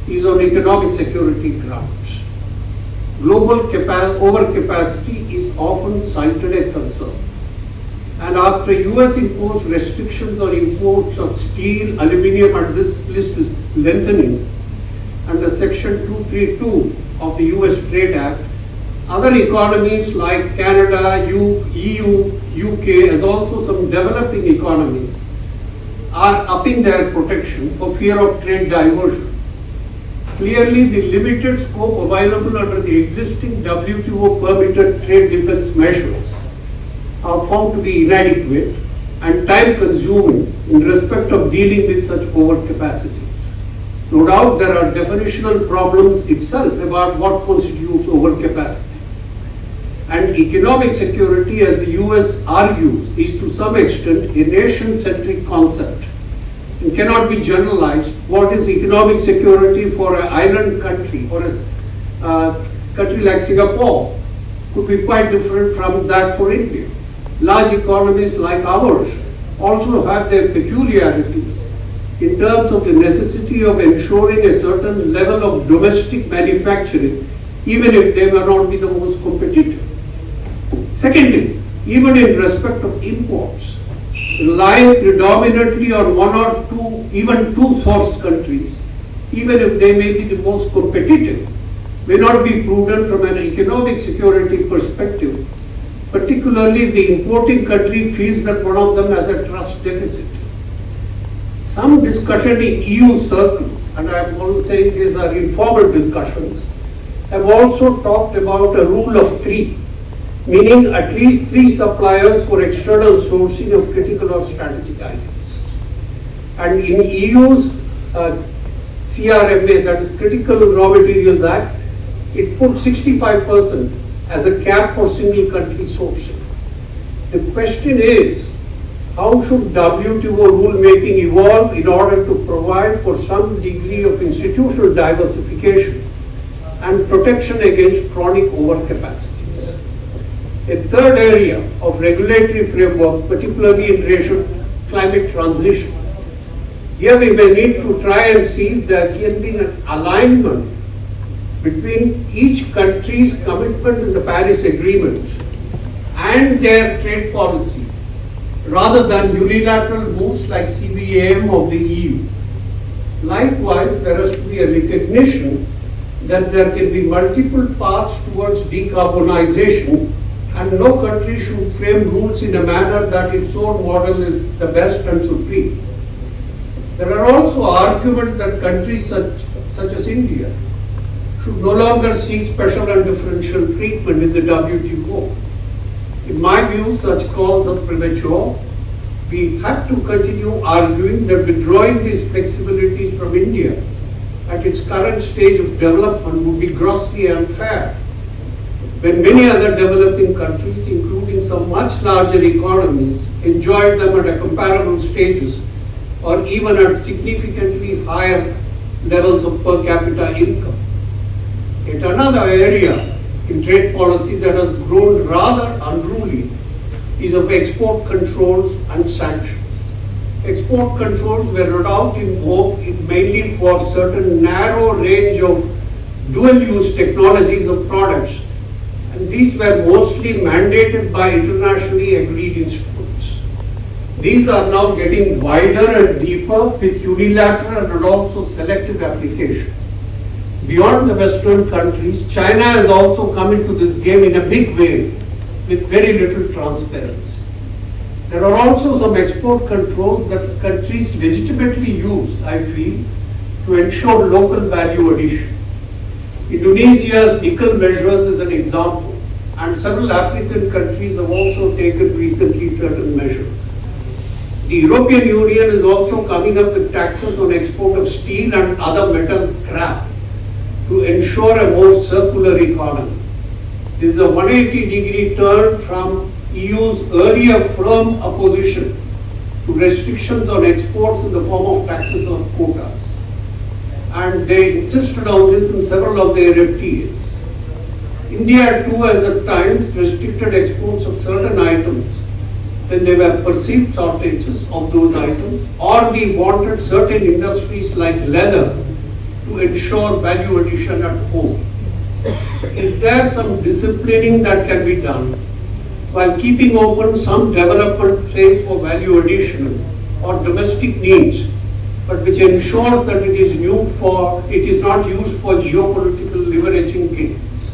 Speaker 11: is on economic security grounds. Global overcapacity is often cited a concern. And after US imposed restrictions on imports of steel, aluminium, and this list is lengthening, under Section 232 of the US Trade Act, other economies like Canada, EU, UK, as also some developing economies are upping their protection for fear of trade diversion. Clearly, the limited scope available under the existing WTO permitted trade defense measures are found to be inadequate and time consuming in respect of dealing with such overcapacities. No doubt there are definitional problems itself about what constitutes overcapacity. And economic security, as the US argues, is to some extent a nation-centric concept and cannot be generalized. What is economic security for an island country or a country like Singapore could be quite different from that for India. Large economies like ours also have their peculiarities in terms of the necessity of ensuring a certain level of domestic manufacturing, even if they may not be the most competitive. Secondly, even in respect of imports, relying predominantly on one or two, even two source countries, even if they may be the most competitive, may not be prudent from an economic security perspective, particularly if the importing country feels that one of them has a trust deficit. Some discussion in EU circles, and I am only saying these are informal discussions, have also talked about a rule of three, meaning at least 3 suppliers for external sourcing of critical or strategic items. And in EU's CRMA, that is Critical Raw Materials Act, it put 65% as a cap for single country sourcing. The question is, how should WTO rulemaking evolve in order to provide for some degree of institutional diversification and protection against chronic overcapacities? A third area of regulatory framework, particularly in relation to climate transition. Here we may need to try and see if there can be an alignment between each country's commitment in the Paris Agreement and their trade policy, rather than unilateral moves like CBAM of the EU. Likewise, there has to be a recognition that there can be multiple paths towards decarbonization, and no country should frame rules in a manner that its own model is the best and supreme. There are also arguments that countries such as India should no longer seek special and differential treatment in the WTO. In my view, such calls are premature. We have to continue arguing that withdrawing these flexibilities from India at its current stage of development would be grossly unfair, when many other developing countries, including some much larger economies, enjoyed them at a comparable stages or even at significantly higher levels of per capita income. Yet another area in trade policy that has grown rather unruly is of export controls and sanctions. export controls were no doubt invoked mainly for certain narrow range of dual-use technologies of products, and these were mostly mandated by internationally agreed instruments. These are now getting wider and deeper with unilateral and also selective application. Beyond the Western countries, China has also come into this game in a big way with very little transparency. There are also some export controls that countries legitimately use, I feel, to ensure local value addition. Indonesia's nickel measures is an example, and several African countries have also taken recently certain measures. The European Union is also coming up with taxes on export of steel and other metal scrap to ensure a more circular economy. This is a 180-degree turn from EU's earlier firm opposition to restrictions on exports in the form of taxes or quotas. And they insisted on this in several of their FTAs. India too has at times restricted exports of certain items when there were perceived shortages of those items, or we wanted certain industries like leather to ensure value addition at home. Is there some disciplining that can be done while keeping open some development phase for value addition or domestic needs, but which ensures that it is not used for geopolitical leveraging gains?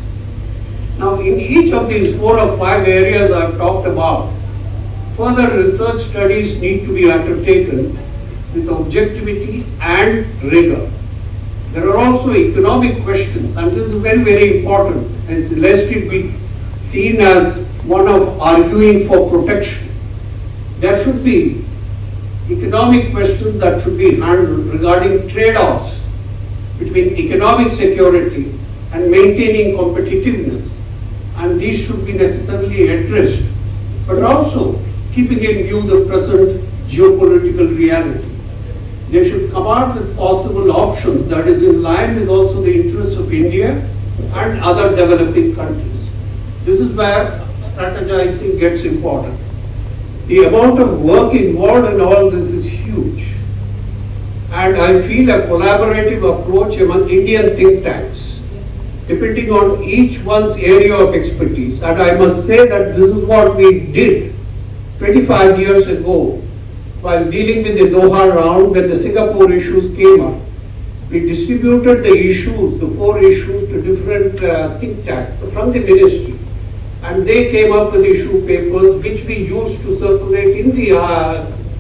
Speaker 11: Now, in each of these 4 or 5 areas I've talked about, further research studies need to be undertaken with objectivity and rigor. There are also economic questions, and this is very, very important, and lest it be seen as one of arguing for protection. There should be economic questions that should be handled regarding trade-offs between economic security and maintaining competitiveness, and these should be necessarily addressed, but also keeping in view the present geopolitical reality. They should come out with possible options that is in line with also the interests of India and other developing countries. This is where strategizing gets important. The amount of work involved in all this is huge. And I feel a collaborative approach among Indian think tanks, depending on each one's area of expertise. And I must say that this is what we did 25 years ago while dealing with the Doha round when the Singapore issues came up. We distributed the issues, the 4 issues, to different think tanks from the ministry. And they came up with issue papers which we used to circulate in the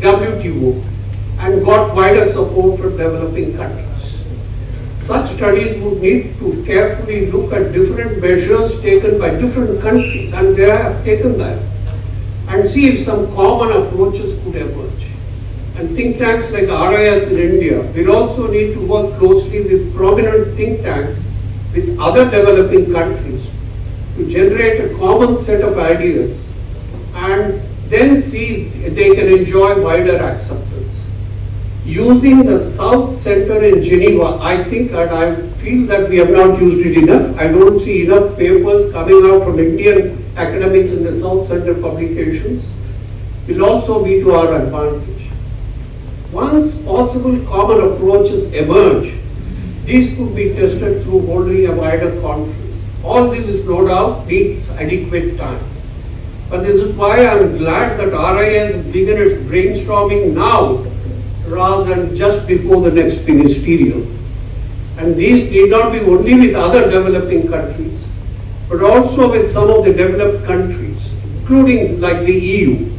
Speaker 11: WTO and got wider support from developing countries. Such studies would need to carefully look at different measures taken by different countries, and they have taken that, and see if some common approaches could emerge. And think tanks like RIS in India will also need to work closely with prominent think tanks with other developing countries to generate a common set of ideas and then see if they can enjoy wider acceptance. Using the South Center in Geneva, I think, and I feel that we have not used it enough. I don't see enough papers coming out from Indian academics in the South Center publications, will also be to our advantage. Once possible common approaches emerge, these could be tested through holding a wider conference. All this is no doubt needs adequate time. But this is why I am glad that RIS has begun its brainstorming now rather than just before the next ministerial. And these need not be only with other developing countries, but also with some of the developed countries, including like the EU,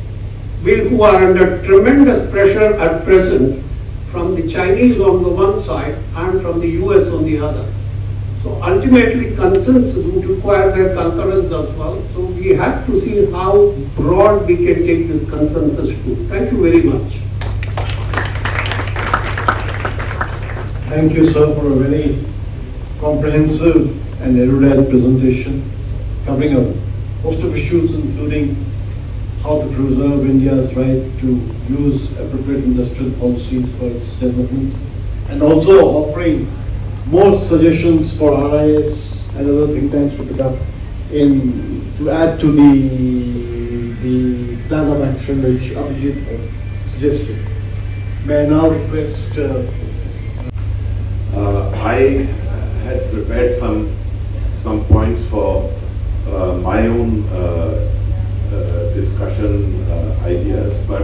Speaker 11: who are under tremendous pressure at present from the Chinese on the one side and from the US on the other. So ultimately consensus would require their concurrence as well. So we have to see how broad we can take this consensus to. Thank you very much.
Speaker 8: Thank you, sir, for a very comprehensive and erudite presentation covering a host of issues, including how to preserve India's right to use appropriate industrial policies for its development, and also offering more suggestions for RIS and other think tanks to pick up to add to the plan of action which Abhijit suggested. May I now request
Speaker 12: I had prepared some points for my own discussion ideas, but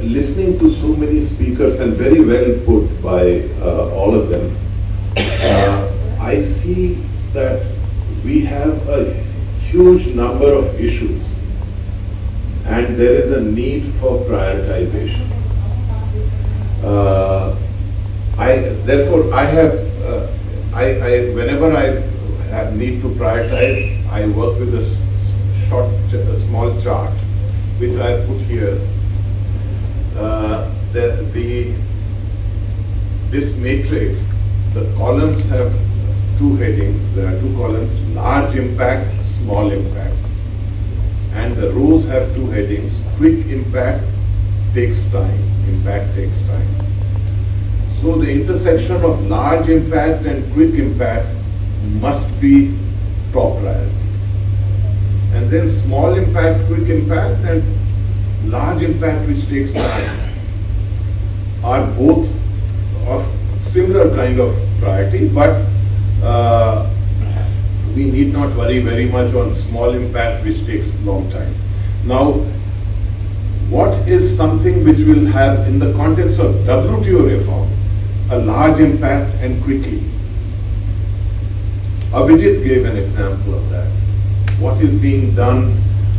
Speaker 12: listening to so many speakers and very well put by all of them, I see that we have a huge number of issues and there is a need for prioritization. Therefore, whenever I need to prioritize, I work with a small chart, which I put here. This matrix, the columns have two headings. There are two columns: large impact, small impact, and the rows have two headings: quick impact, takes time. Impact takes time. So the intersection of large impact and quick impact must be top priority. And then small impact, quick impact, and large impact, which takes time, are both of similar kind of priority, but we need not worry very much on small impact, which takes long time. Now, what is something which will have, in the context of WTO reform, a large impact and quickly? Abhijit gave an example of that. What is being done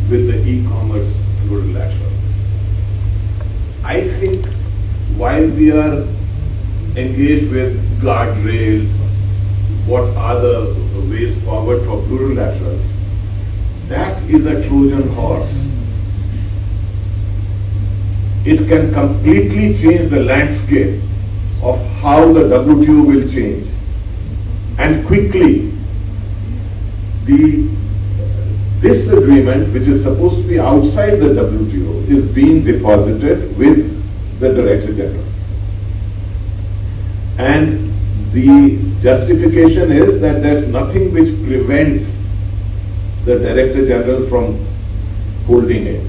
Speaker 12: with the e-commerce plurilateral? I think while we are engaged with guardrails, what are the ways forward for plurilaterals, that is a Trojan horse. It can completely change the landscape of how the WTO will change. And quickly, this agreement, which is supposed to be outside the WTO, is being deposited with the Director General. And the justification is that there's nothing which prevents the Director General from holding it.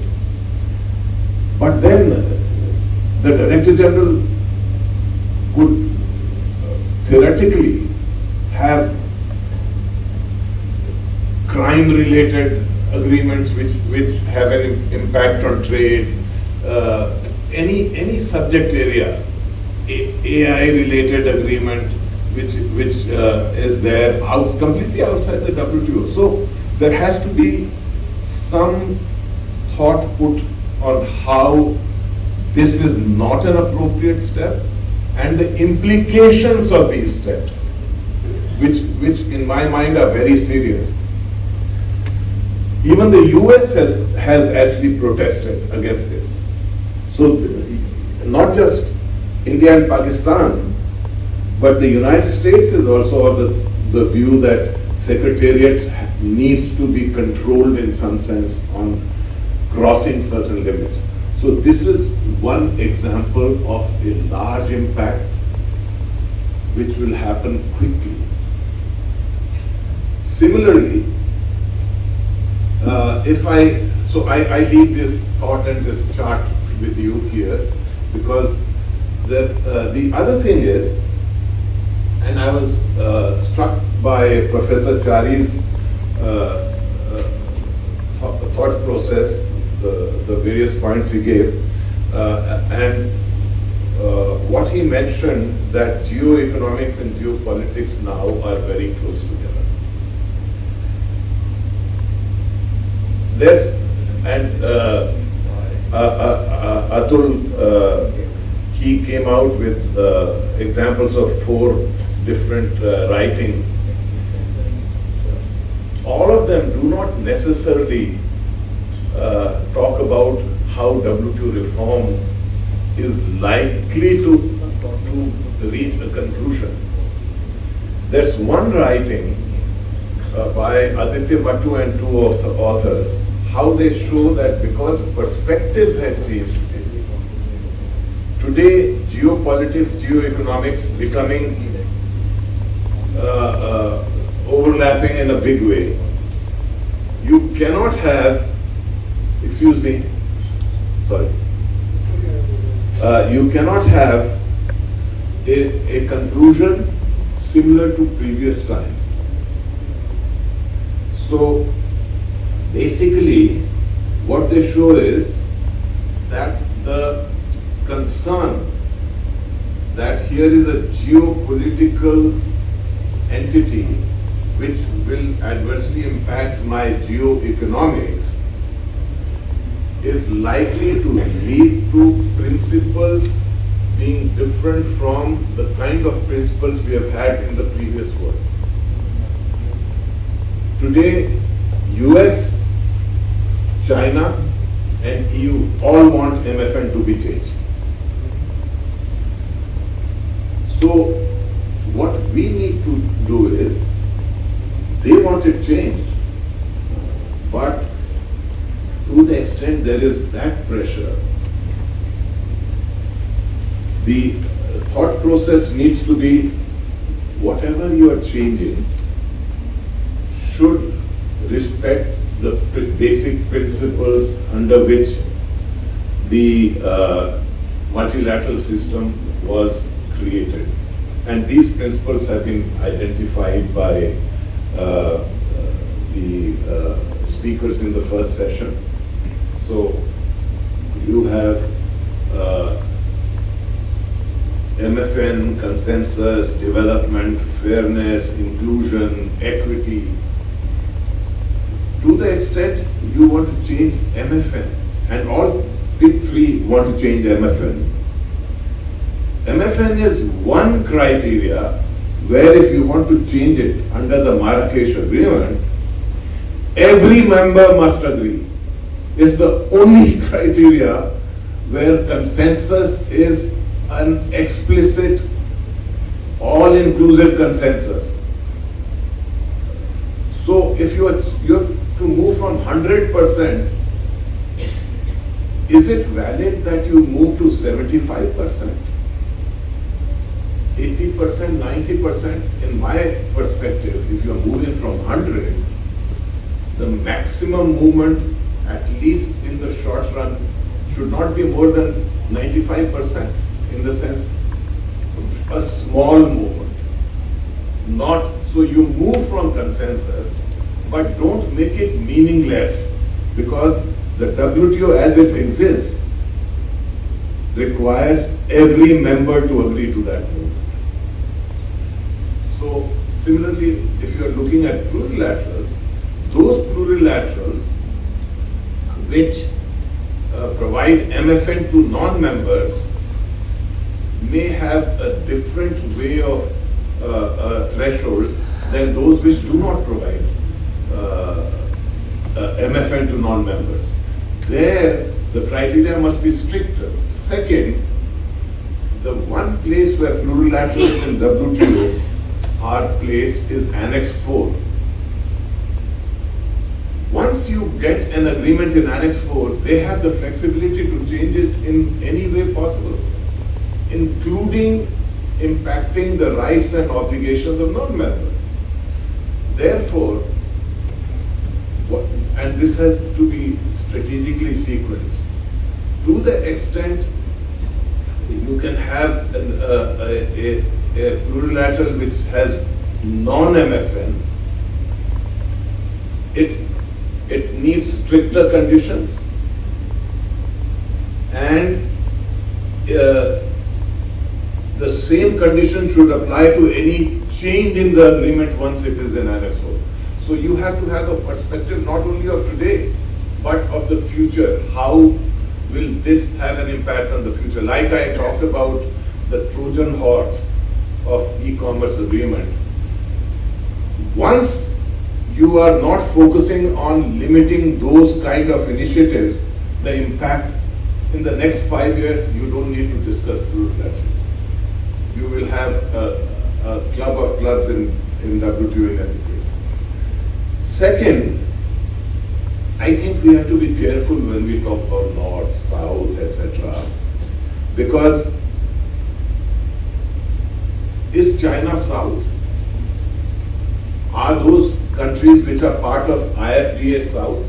Speaker 12: But then the Director General could theoretically have crime-related agreements which have an impact on trade, any subject area, AI-related agreement which is there completely outside the WTO. So there has to be some thought put on how this is not an appropriate step and the implications of these steps, which in my mind are very serious. Even the US has actually protested against this. So not just India and Pakistan, but the United States is also of the view that Secretariat needs to be controlled in some sense on crossing certain limits. So this is one example of a large impact which will happen quickly. Similarly, I leave this thought and this chart with you here because the other thing is, and I was struck by Professor Chari's thought process, the various points he gave, and what he mentioned, that geoeconomics and geopolitics now are very close together. Atul, he came out with examples of 4 different writings. All of them do not necessarily talk about how WTO reform is likely to reach a conclusion. There's one writing by Aditya Mattu and 2 authors, how they show that because perspectives have changed today, geopolitics, geoeconomics becoming overlapping in a big way. You cannot have, excuse me, sorry. you cannot have a conclusion similar to previous times. So basically what they show is that the concern that here is a geopolitical entity which will adversely impact my geoeconomics is likely to lead to principles being different from the kind of principles we have had in the previous world. Today, US, China, and EU all want MFN to be changed. So, what we need to do is, they want it changed, but to the extent there is that pressure, the thought process needs to be, whatever you are changing should respect the basic principles under which the multilateral system was created. And these principles have been identified by the speakers in the first session. So you have MFN, consensus, development, fairness, inclusion, equity. To the extent you want to change MFN, and all big three want to change MFN. MFN is one criteria where if you want to change it under the Marrakesh Agreement, every member must agree. It's the only criteria where consensus is an explicit, all-inclusive consensus. So if you have to move from 100%, is it valid that you move to 75%? 80%, 90%? In my perspective, if you are moving from 100, the maximum movement, at least in the short run, should not be more than 95%, in the sense a small movement. Not, so you move from consensus, but don't make it meaningless, because the WTO as it exists requires every member to agree to that movement. So similarly, if you are looking at plurilaterals, those plurilaterals which provide MFN to non-members may have a different way of thresholds than those which do not provide MFN to non-members. There, the criteria must be stricter. Second, the one place where plurilaterals in WTO are placed is Annex 4. Once you get an agreement in Annex 4, they have the flexibility to change it in any way possible, including impacting the rights and obligations of non-members. Therefore, and this has to be strategically sequenced, to the extent you can have a plurilateral which has non-MFN, it needs stricter conditions, and the same condition should apply to any change in the agreement once it is in Annex 4. So you have to have a perspective not only of today, but of the future. How will this have an impact on the future? Like I talked about the Trojan horse of e-commerce agreement. Once you are not focusing on limiting those kind of initiatives, the impact in the next 5 years, you don't need to discuss plurilaterals. You will have a club of clubs in WTO in any case. Second, I think we have to be careful when we talk about North, South, etc. Because is China South? Are those countries which are part of IFDA South?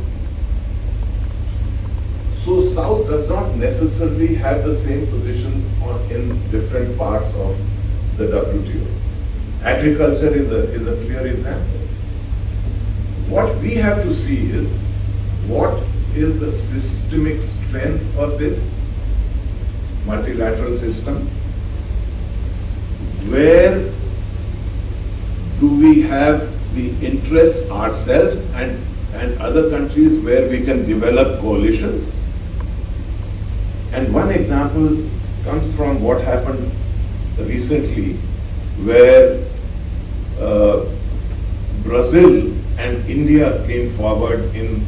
Speaker 12: So South does not necessarily have the same positions in different parts of the WTO. Agriculture is a clear example. What we have to see is what is the systemic strength of this multilateral system? Where do we have the interests ourselves and other countries where we can develop coalitions? And one example comes from what happened recently, where Brazil and India came forward in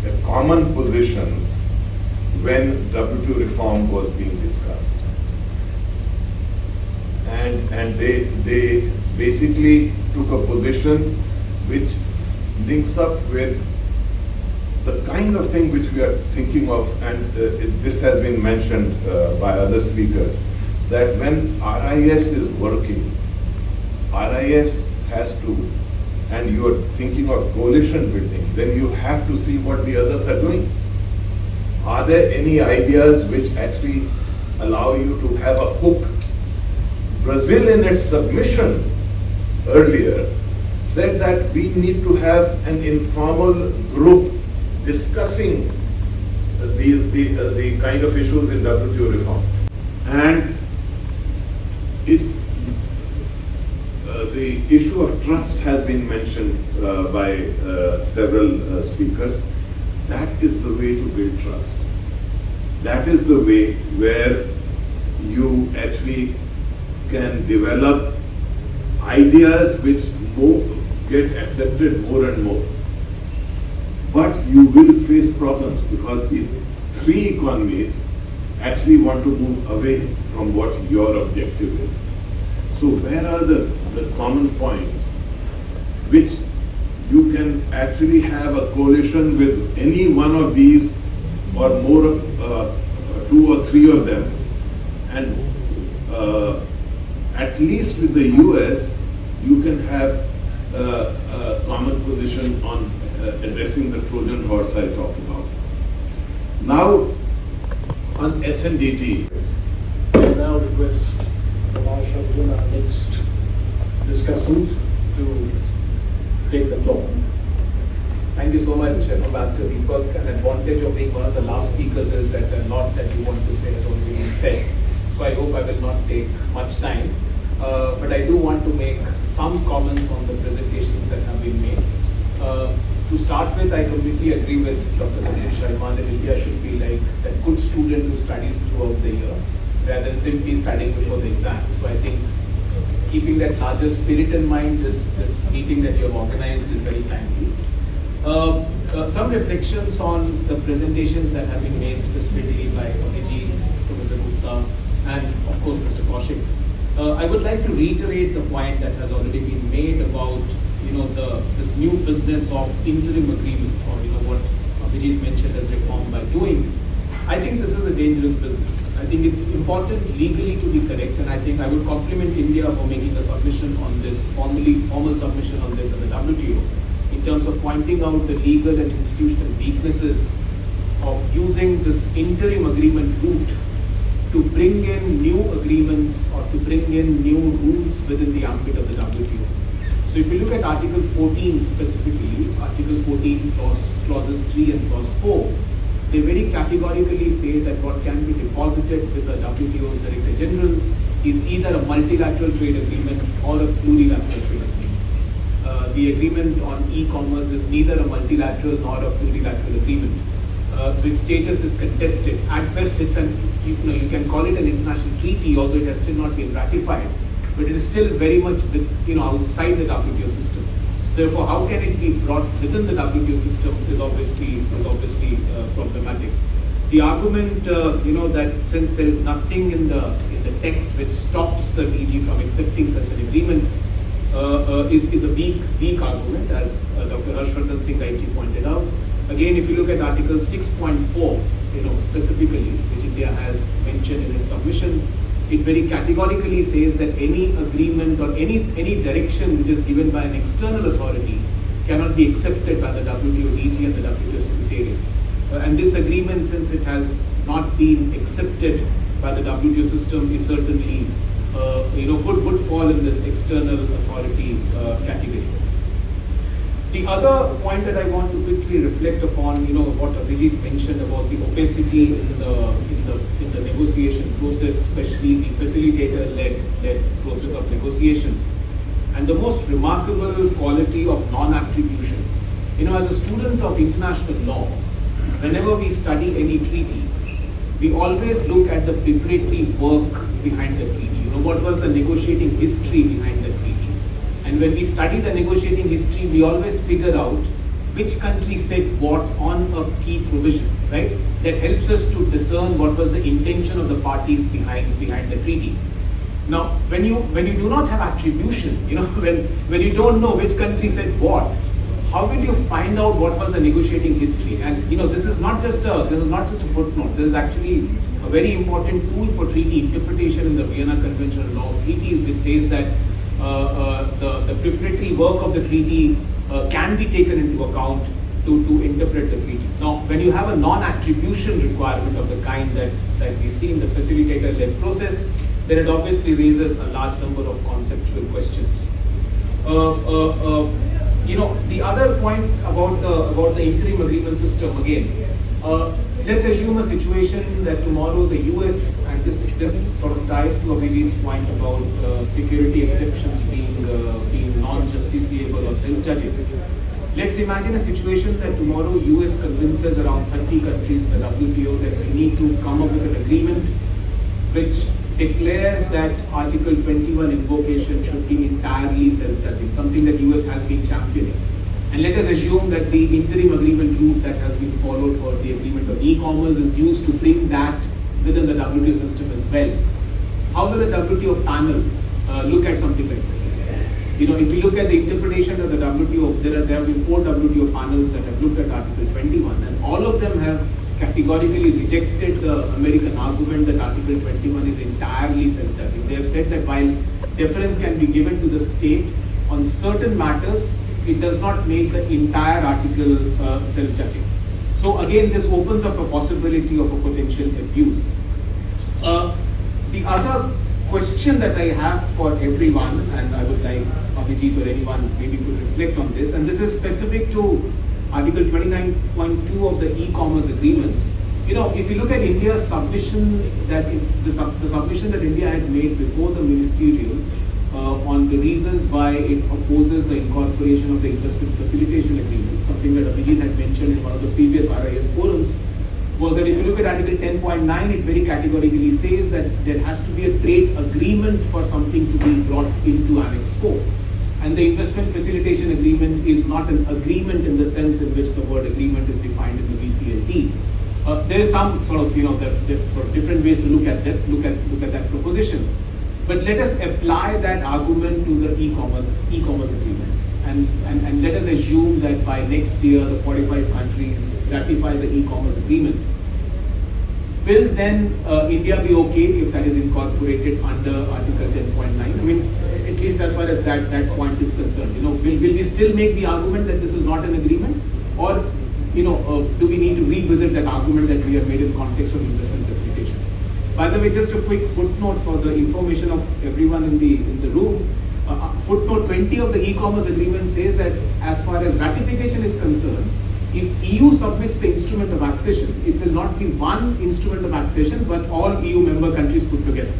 Speaker 12: a common position when WTO reform was being discussed. And they basically took a position which links up with the kind of thing which we are thinking of, and this has been mentioned by other speakers, that when RIS is working, RIS has to, and you are thinking of coalition building, then you have to see what the others are doing. Are there any ideas which actually allow you to have a hook? Brazil in its submission earlier said that we need to have an informal group discussing the kind of issues in WTO reform. And the issue of trust has been mentioned by several speakers. That is the way to build trust. That is the way where you actually can develop ideas which get accepted more and more. But you will face problems because these three economies actually want to move away from what your objective is. So where are the common points which you can actually have a coalition with any one of these or more, two or three of them, and at least with the US, you can have a common position on addressing the Trojan horse I talked about. Now, on SNDT.
Speaker 6: I now request Kumar Shabdun, our next discussant, to take the floor.
Speaker 13: Thank you so much, Ambassador Deepak. An advantage of being one of the last speakers is that a lot that you want to say has already been said. So I hope I will not take much time. But I do want to make some comments on the presentations that have been made. To start with, I completely agree with Dr. Sachin Sharma that India should be like that good student who studies throughout the year rather than simply studying before the exam. So I think keeping that larger spirit in mind, this meeting that you have organized is very timely. Some reflections on the presentations that have been made specifically by Abhijit, Professor Gupta, and of course Mr. Kaushik. I would like to reiterate the point that has already been made about this new business of interim agreement, or what Abhijit mentioned as reform by doing. I think this is a dangerous business. I think it's important legally to be correct, and I think I would compliment India for making a submission on this, formal submission on this at the WTO, in terms of pointing out the legal and institutional weaknesses of using this interim agreement route to bring in new agreements or to bring in new rules within the ambit of the WTO. So if you look at Article 14 specifically, Article 14 clauses 3 and clause 4, they very categorically say that what can be deposited with the WTO's Director General is either a multilateral trade agreement or a plurilateral trade agreement. The agreement on e-commerce is neither a multilateral nor a plurilateral agreement. So its status is contested. At best, it's you can call it an international treaty, although it has still not been ratified, but it is still very much outside the WTO system. So therefore, how can it be brought within the WTO system is obviously problematic. The argument, that since there is nothing in the text which stops the DG from accepting such an agreement, is a weak argument, as Dr. Harshvardhan Singh rightly pointed out. Again, if you look at Article 6.4, specifically, which India has mentioned in its submission, it very categorically says that any agreement or any direction which is given by an external authority cannot be accepted by the WTO DG and the WTO Secretariat. and this agreement, since it has not been accepted by the WTO system, is certainly would fall in this external authority category. The other point that I want to quickly reflect upon, what Abhijit mentioned about the opacity in the negotiation process, especially the facilitator-led process of negotiations, and the most remarkable quality of non-attribution. As a student of international law, whenever we study any treaty, we always look at the preparatory work behind the treaty. What was the negotiating history behind the treaty? And when we study the negotiating history, we always figure out which country said what on a key provision, right? That helps us to discern what was the intention of the parties behind the treaty. Now, when you do not have attribution, when you don't know which country said what, how will you find out what was the negotiating history? And this is not just a footnote. This is actually a very important tool for treaty interpretation in the Vienna Convention on Law of Treaties, which says that the preparatory work of the treaty can be taken into account to interpret the treaty. Now, when you have a non-attribution requirement of the kind that we see in the facilitator-led process, then it obviously raises a large number of conceptual questions. The other point about the interim agreement system, again, let's assume a situation that tomorrow the US, and this sort of ties to Abhijit's point about security exceptions being non-justiciable or self-judging. Let's imagine a situation that tomorrow US convinces around 30 countries in the WTO that we need to come up with an agreement which declares that Article 21 invocation should be entirely self-judging, something that US has been championing. And let us assume that the interim agreement route that has been followed for the agreement of e-commerce is used to bring that within the WTO system as well. How will the WTO panel look at something like this? If you look at the interpretation of the WTO, there have been 4 WTO panels that have looked at Article 21, and all of them have categorically rejected the American argument that Article 21 is entirely self-judging. They have said that while deference can be given to the state on certain matters, it does not make the entire article self-judging. So again, this opens up a possibility of a potential abuse. The other question that I have for everyone, and I would like Abhijit or anyone maybe to reflect on this, and this is specific to Article 29.2 of the e-commerce agreement. If you look at India's submission, the submission that India had made before the ministerial on the reasons why it opposes the incorporation of the investment facilitation agreement, something that Abhijit had mentioned in one of the previous RIS forums, was that if you look at Article 10.9, it very categorically says that there has to be a trade agreement for something to be brought into Annex 4. And the investment facilitation agreement is not an agreement in the sense in which the word agreement is defined in the VCLT. There is some sort of sort of different ways to look at that proposition. But let us apply that argument to the e-commerce agreement, and let us assume that by next year the 45 countries ratify the e-commerce agreement. Will then India be okay if that is incorporated under Article 10.9? I mean, at least as far as that point is concerned, will we still make the argument that this is not an agreement, or do we need to revisit that argument that we have made in context of investment facilitation? By the way, just a quick footnote for the information of everyone in the room. Footnote 20 of the e-commerce agreement says that as far as ratification is concerned, if EU submits the instrument of accession, it will not be one instrument of accession, but all EU member countries put together.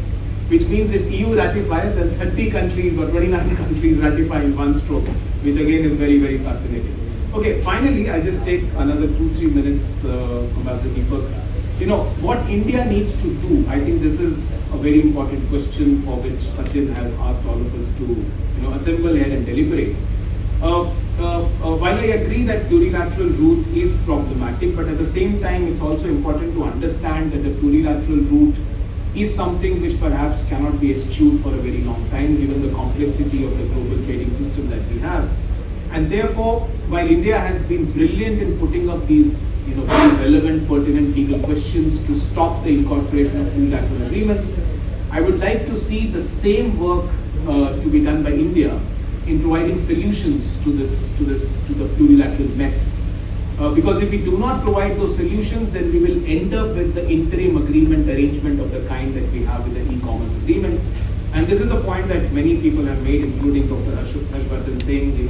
Speaker 13: Which means if EU ratifies, then 30 countries or 29 countries ratify in one stroke, which again is very, very fascinating. Okay, finally, I just take another 2-3 minutes, Ambassador Deepak. What India needs to do, I think this is a very important question for which Sachin has asked all of us to, assemble here and deliberate. While I agree that plurilateral route is problematic, but at the same time, it's also important to understand that the plurilateral route is something which perhaps cannot be eschewed for a very long time, given the complexity of the global trading system that we have. And therefore, while India has been brilliant in putting up these very relevant, pertinent legal questions to stop the incorporation of unilateral agreements, I would like to see the same work to be done by India in providing solutions to the plurilateral mess. Because if we do not provide those solutions, then we will end up with the interim agreement arrangement of the kind that we have with the e-commerce agreement. And this is a point that many people have made, including Dr. Harshvardhan Singh,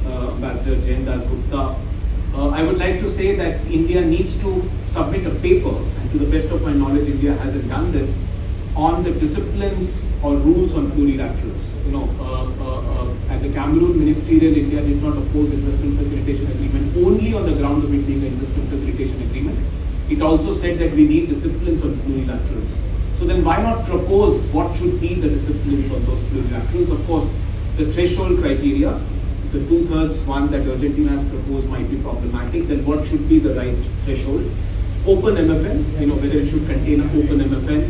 Speaker 13: Ambassador Jen Das Gupta. I would like to say that India needs to submit a paper, and to the best of my knowledge, India hasn't done this, on the disciplines or rules on plurilaterals. At the Cameroon Ministerial, India did not oppose investment facilitation agreement only on the ground of it being an investment facilitation agreement. It also said that we need disciplines on plurilaterals. So then why not propose what should be the disciplines on those plurilaterals? Of course, the threshold criteria, the 2/3 one that Argentina has proposed might be problematic. Then what should be the right threshold? Open MFN, whether it should contain an open MFN.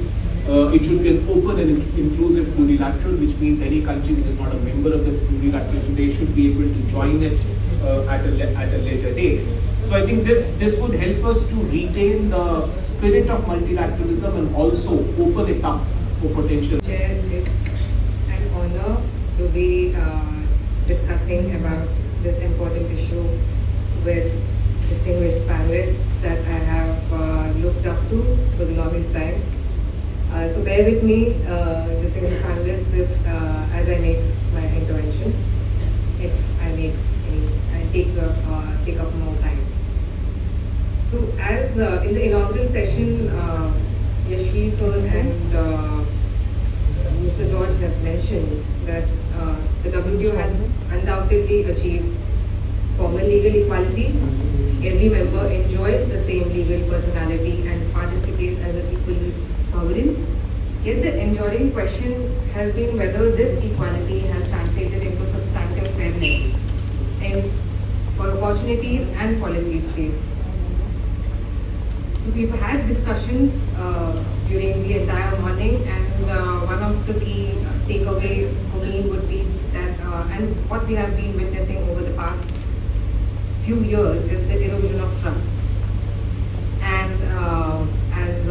Speaker 13: It should be an open and inclusive plurilateral, which means any country which is not a member of the plurilateral today should be able to join it at a later date. So I think this would help us to retain the spirit of multilateralism and also open it up for potential.
Speaker 2: Chair, it's an honor to be discussing about this important issue with distinguished panelists that I have looked up to for the longest time. So bear with me, distinguished panelists, if as I make my intervention, if I take up more time. So as in the inaugural session, Yashvi sir and Mr. George have mentioned that the WTO has undoubtedly achieved formal legal equality. Every member enjoys the same legal personality and participates as an equal sovereign. Yet the enduring question has been whether this equality has translated into substantive fairness in for opportunities and policy space. So we've had discussions during the entire morning, and one of the key takeaway for me would be that, and what we have been witnessing over the past few years is the erosion of trust. And as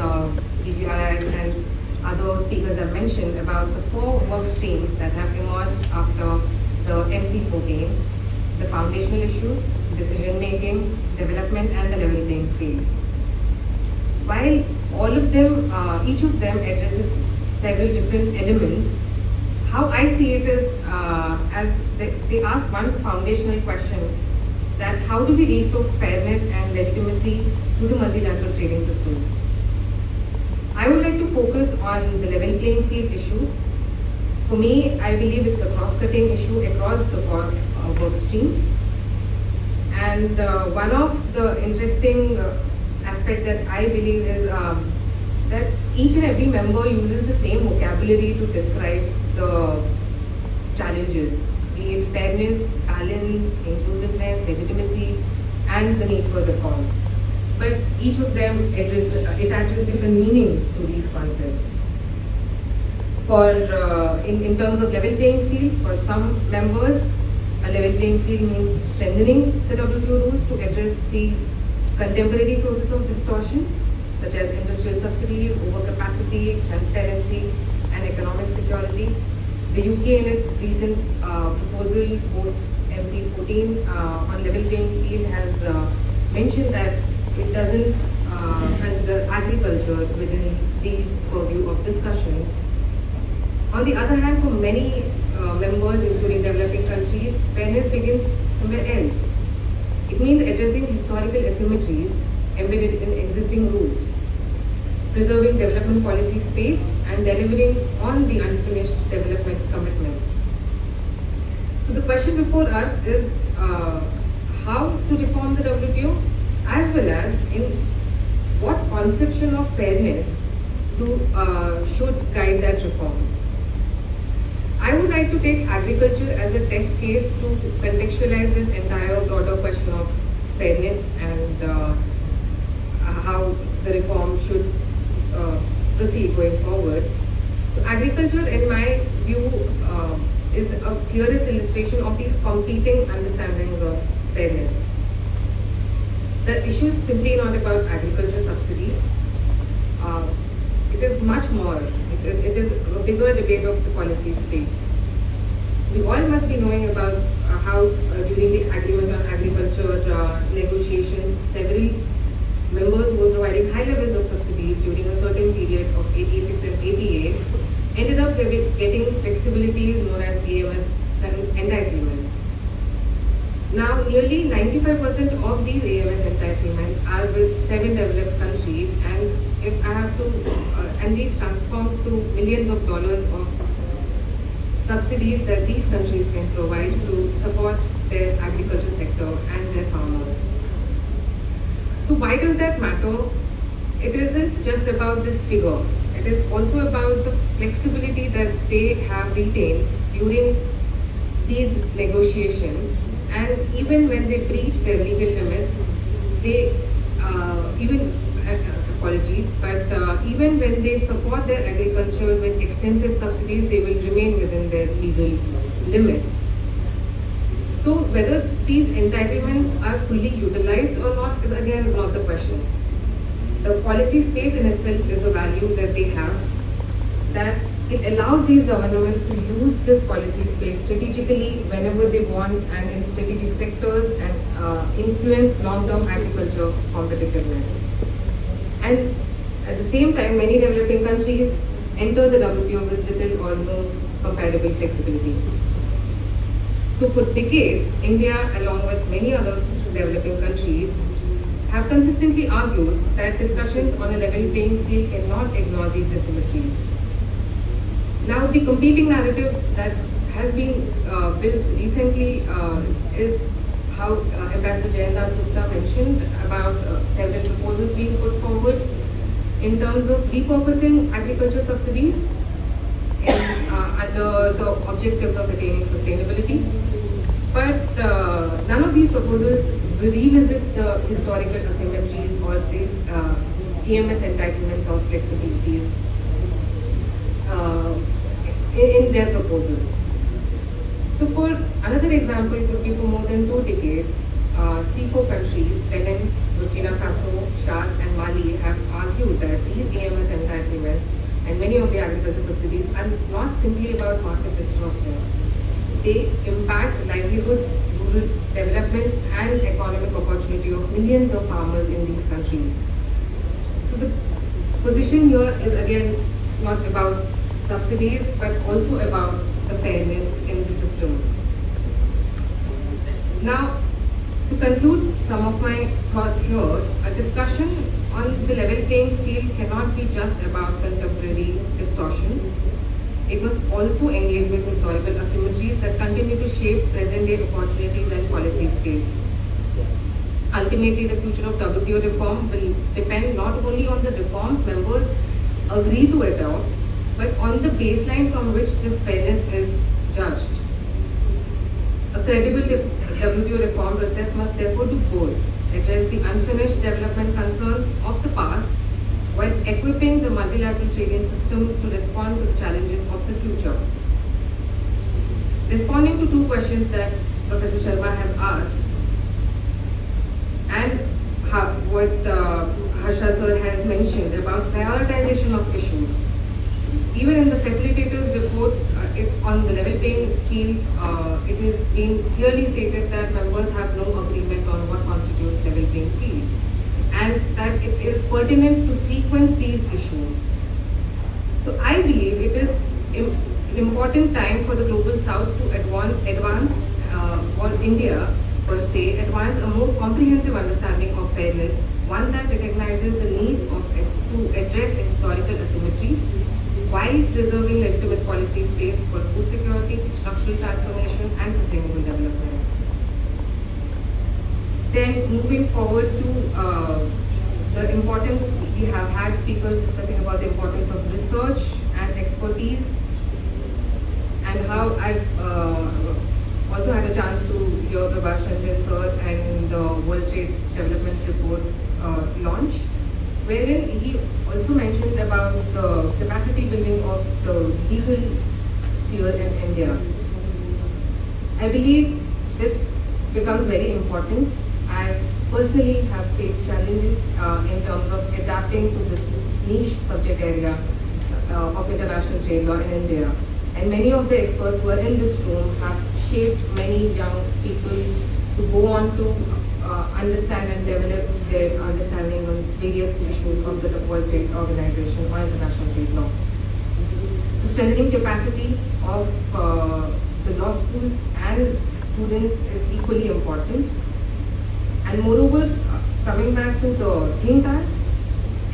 Speaker 2: DGRIS and other speakers have mentioned about the 4 work streams that have emerged after the MC14, the foundational issues, decision making, development, and the level playing field. While all of them, each of them addresses several different elements, how I see it is as they ask one foundational question, that how do we restore fairness and legitimacy to the multilateral trading system? I would like to focus on the level playing field issue. For me, I believe it's a cross-cutting issue across the 4 work streams. And one of the interesting aspect that I believe is that each and every member uses the same vocabulary to describe the challenges, be it fairness, balance, inclusiveness, legitimacy, and the need for reform. But each of them attaches different meanings to these concepts. For in terms of level playing field, for some members, a level playing field means strengthening the WTO rules to address the contemporary sources of distortion, such as industrial subsidies, overcapacity, transparency, and economic security. The UK in its recent proposal post MC14 on level playing field has mentioned that it doesn't consider agriculture within these purview of discussions. On the other hand, for many members, including developing countries, fairness begins somewhere else. It means addressing historical asymmetries embedded in existing rules, preserving development policy space, and delivering on the unfinished development commitments. So the question before us is how to reform the WTO, as well as in what conception of fairness should guide that reform. I would like to take agriculture as a test case to contextualize this entire broader question of fairness and how the reform should proceed going forward. So agriculture, in my view, is a clearest illustration of these competing understandings of fairness. The issue is simply not about agriculture subsidies. It is much more. It is a bigger debate of the policy space. We all must be knowing about how during the agreement on agriculture negotiations, several members who were providing high levels of subsidies during a certain period of 86 and 88 ended up getting flexibilities known as AMS entitlements. Now, nearly 95% of these AMS entitlements are with 7 developed countries, and if I have to, and these transform to millions of dollars of subsidies that these countries can provide to support their agriculture sector and their farmers. So why does that matter? It isn't just about this figure. It is also about the flexibility that they have retained during these negotiations, and even when they breach their legal limits, they even when they support their agriculture with extensive subsidies, they will remain within their legal limits. So whether these entitlements are fully utilized or not is again not the question. The policy space in itself is the value that they have, that it allows these governments to use this policy space strategically whenever they want and in strategic sectors, and influence long-term agriculture competitiveness. And at the same time, many developing countries enter the WTO with little or no comparable flexibility. So for decades, India, along with many other developing countries, have consistently argued that discussions on a level playing field cannot ignore these asymmetries. Now, the competing narrative that has been built recently is how Ambassador Jayandas Gupta mentioned about several proposals being put forward in terms of repurposing agriculture subsidies under the objectives of attaining sustainability. But none of these proposals will revisit the historical asymmetries or these EMS entitlements or flexibilities in their proposals. So for another example could be for more than 2 decades, C4 countries, Benin, Burkina Faso, Chad and Mali have argued that these AMS entitlements and many of the agriculture subsidies are not simply about market distortions. They impact livelihoods, rural development and economic opportunity of millions of farmers in these countries. So the position here is again not about subsidies but also about the fairness in the system. Now, to conclude some of my thoughts here, a discussion on the level playing field cannot be just about contemporary distortions. It must also engage with historical asymmetries that continue to shape present-day opportunities and policy space. Ultimately, the future of WTO reform will depend not only on the reforms members agree to adopt, but on the baseline from which this fairness is judged. A credible WTO reform process must therefore do both, address the unfinished development concerns of the past while equipping the multilateral trading system to respond to the challenges of the future. Responding to 2 questions that Professor Sharma has asked, and what Harsha sir has mentioned about prioritization of issues. Even in the facilitator's report on the level playing field, it is been clearly stated that members have no agreement on what constitutes level playing field, and that it is pertinent to sequence these issues. So I believe it is an important time for the Global South to advance, or India per se, advance a more comprehensive understanding of fairness, one that recognizes the needs to address historical asymmetries while preserving legitimate policy space for food security, structural transformation and sustainable development. Then moving forward to the importance, we have had speakers discussing about the importance of research and expertise, and how I've also had a chance to hear Prabhas Ranjan sir and the World Trade Development Report launch, wherein he also mentioned about the capacity building of the legal sphere in India. I believe this becomes very important. I personally have faced challenges in terms of adapting to this niche subject area of international trade law in India. And many of the experts who are in this room have shaped many young people to go on to understand and develop their understanding on various issues of the World Trade Organization or international trade law. So strengthening capacity of the law schools and students is equally important. And moreover, coming back to the think tanks,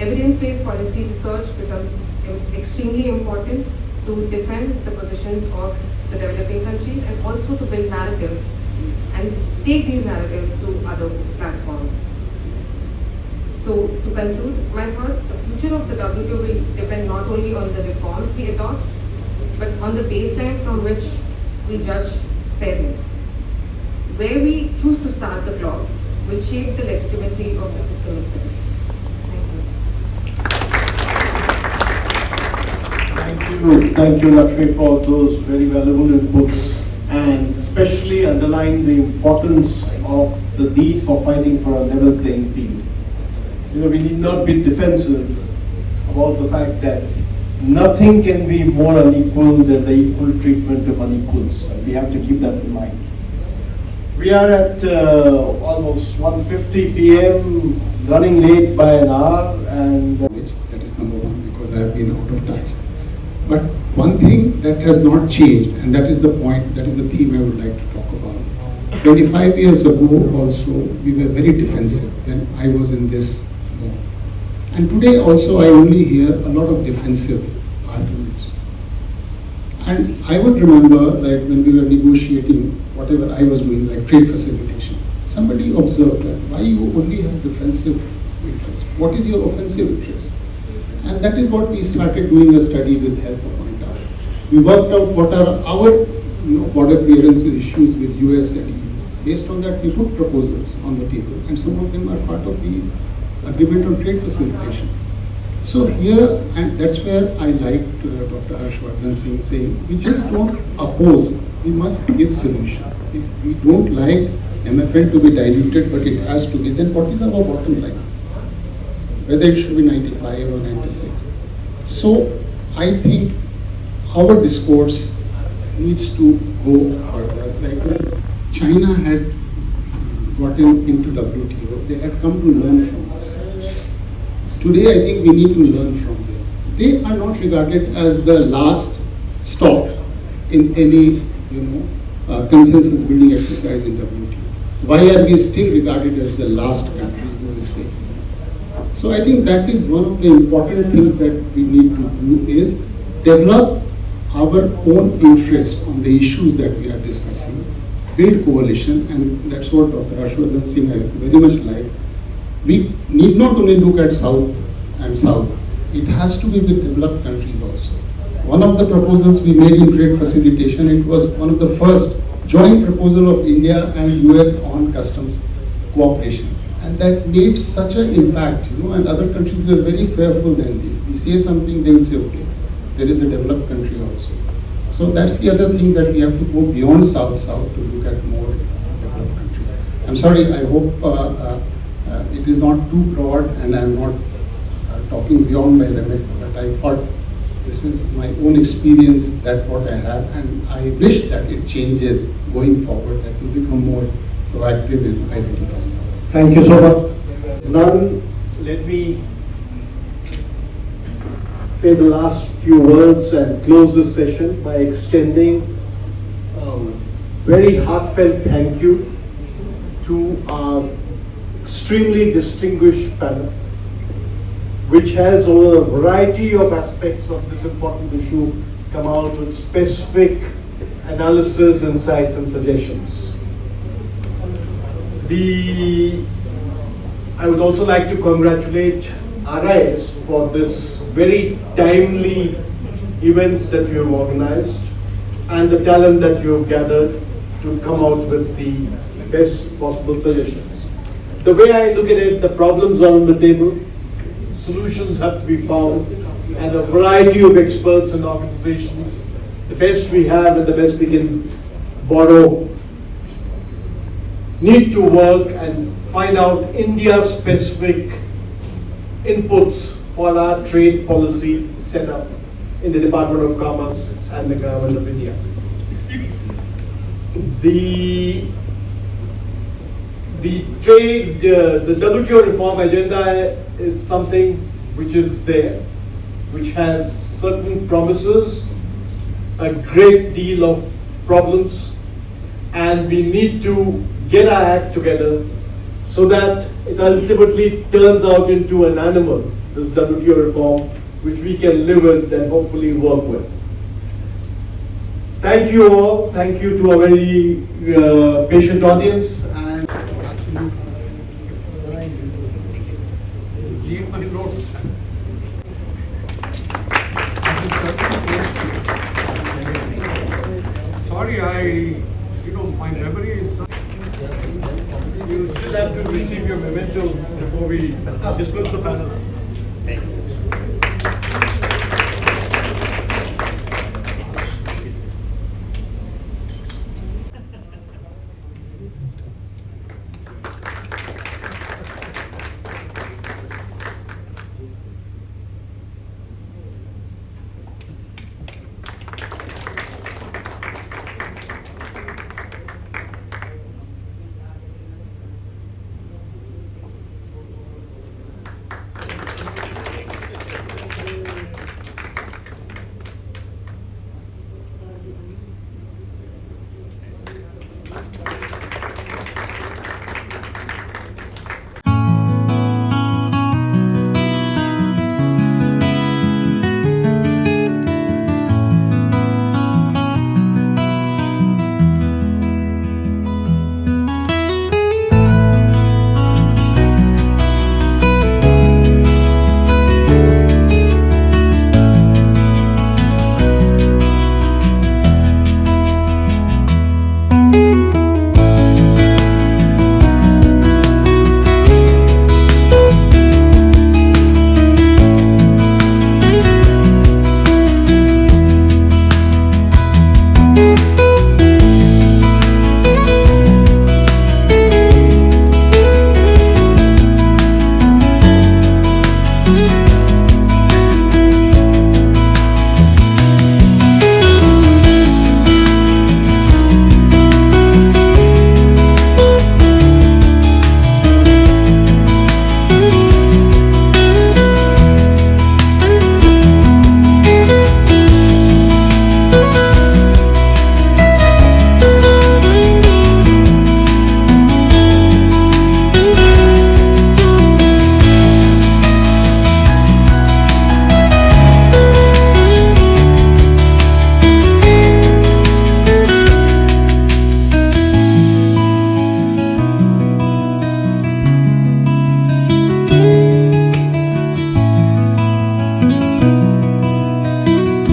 Speaker 2: evidence-based policy research becomes extremely important to defend the positions of the developing countries and also to build narratives and take these narratives to other platforms. So to conclude my thoughts, the future of the WTO will depend not only on the reforms we adopt, but on the baseline from which we judge fairness. Where we choose to start the clock will shape the legitimacy of the system itself.
Speaker 8: Thank you, Lakshmi, for those very valuable inputs, and especially underlying the importance of the need for fighting for a level playing field. You know, we need not be defensive about the fact that nothing can be more unequal than the equal treatment of unequals. We have to keep that in mind. We are at almost 1:50 p.m., running late by an hour, and
Speaker 14: that is number one, because I have been out of touch. But one thing that has not changed, and that is the point, that is the theme I would like to talk about. 25 years ago also, we were very defensive when I was in this mode. And today also I only hear a lot of defensive arguments. And I would remember, like when we were negotiating whatever I was doing, like trade facilitation, somebody observed that why you only have defensive interest? What is your offensive interest? And that is what we started doing a study with help of Pointer. We worked out what are our border clearance issues with US and EU. Based on that, we put proposals on the table, and some of them are part of the agreement on trade facilitation. So here, and that's where I liked Dr. Harshvardhan Singh saying, we just don't oppose, we must give solution. If we don't like MFN to be diluted, but it has to be, then what is our bottom line? Whether it should be 95 or 96. So I think our discourse needs to go further. Like when China had gotten into WTO, they had come to learn from us. Today I think we need to learn from them. They are not regarded as the last stop in any consensus building exercise in WTO. Why are we still regarded as the last country who is saying? So I think that is one of the important things that we need to do is develop our own interest on the issues that we are discussing, build coalition, and that's what Dr. Harshvardhan Singh I very much like. We need not only look at South and South, it has to be with developed countries also. One of the proposals we made in trade facilitation, it was one of the first joint proposal of India and US on customs cooperation. And that made such an impact, and other countries were very fearful then. If we say something, they will say, okay, there is a developed country also. So that's the other thing, that we have to go beyond South-South to look at more developed countries. I'm sorry, I hope it is not too broad and I'm not talking beyond my remit, but I thought this is my own experience, that what I have, and I wish that it changes going forward, that we become more proactive in identifying.
Speaker 8: Thank you so much. Now, let me say the last few words and close this session by extending a very heartfelt thank you to our extremely distinguished panel, which has over a variety of aspects of this important issue come out with specific analysis, insights, and suggestions. I would also like to congratulate RIS for this very timely event that you have organized and the talent that you have gathered to come out with the best possible suggestions. The way I look at it, the problems are on the table, solutions have to be found, and a variety of experts and organizations, the best we have and the best we can borrow, need to work and find out India-specific inputs for our trade policy setup in the Department of Commerce and the Government of India.
Speaker 6: the trade, the WTO reform agenda is something which is there, which has certain promises, a great deal of problems, and we need to get our act together so that it ultimately turns out into an animal, this WTO reform, which we can live with and hopefully work with. Thank you all. Thank you to a very patient audience. And
Speaker 11: sorry, my memory is.
Speaker 6: you still have to receive your memento before we dismiss the panel.
Speaker 3: Thank you.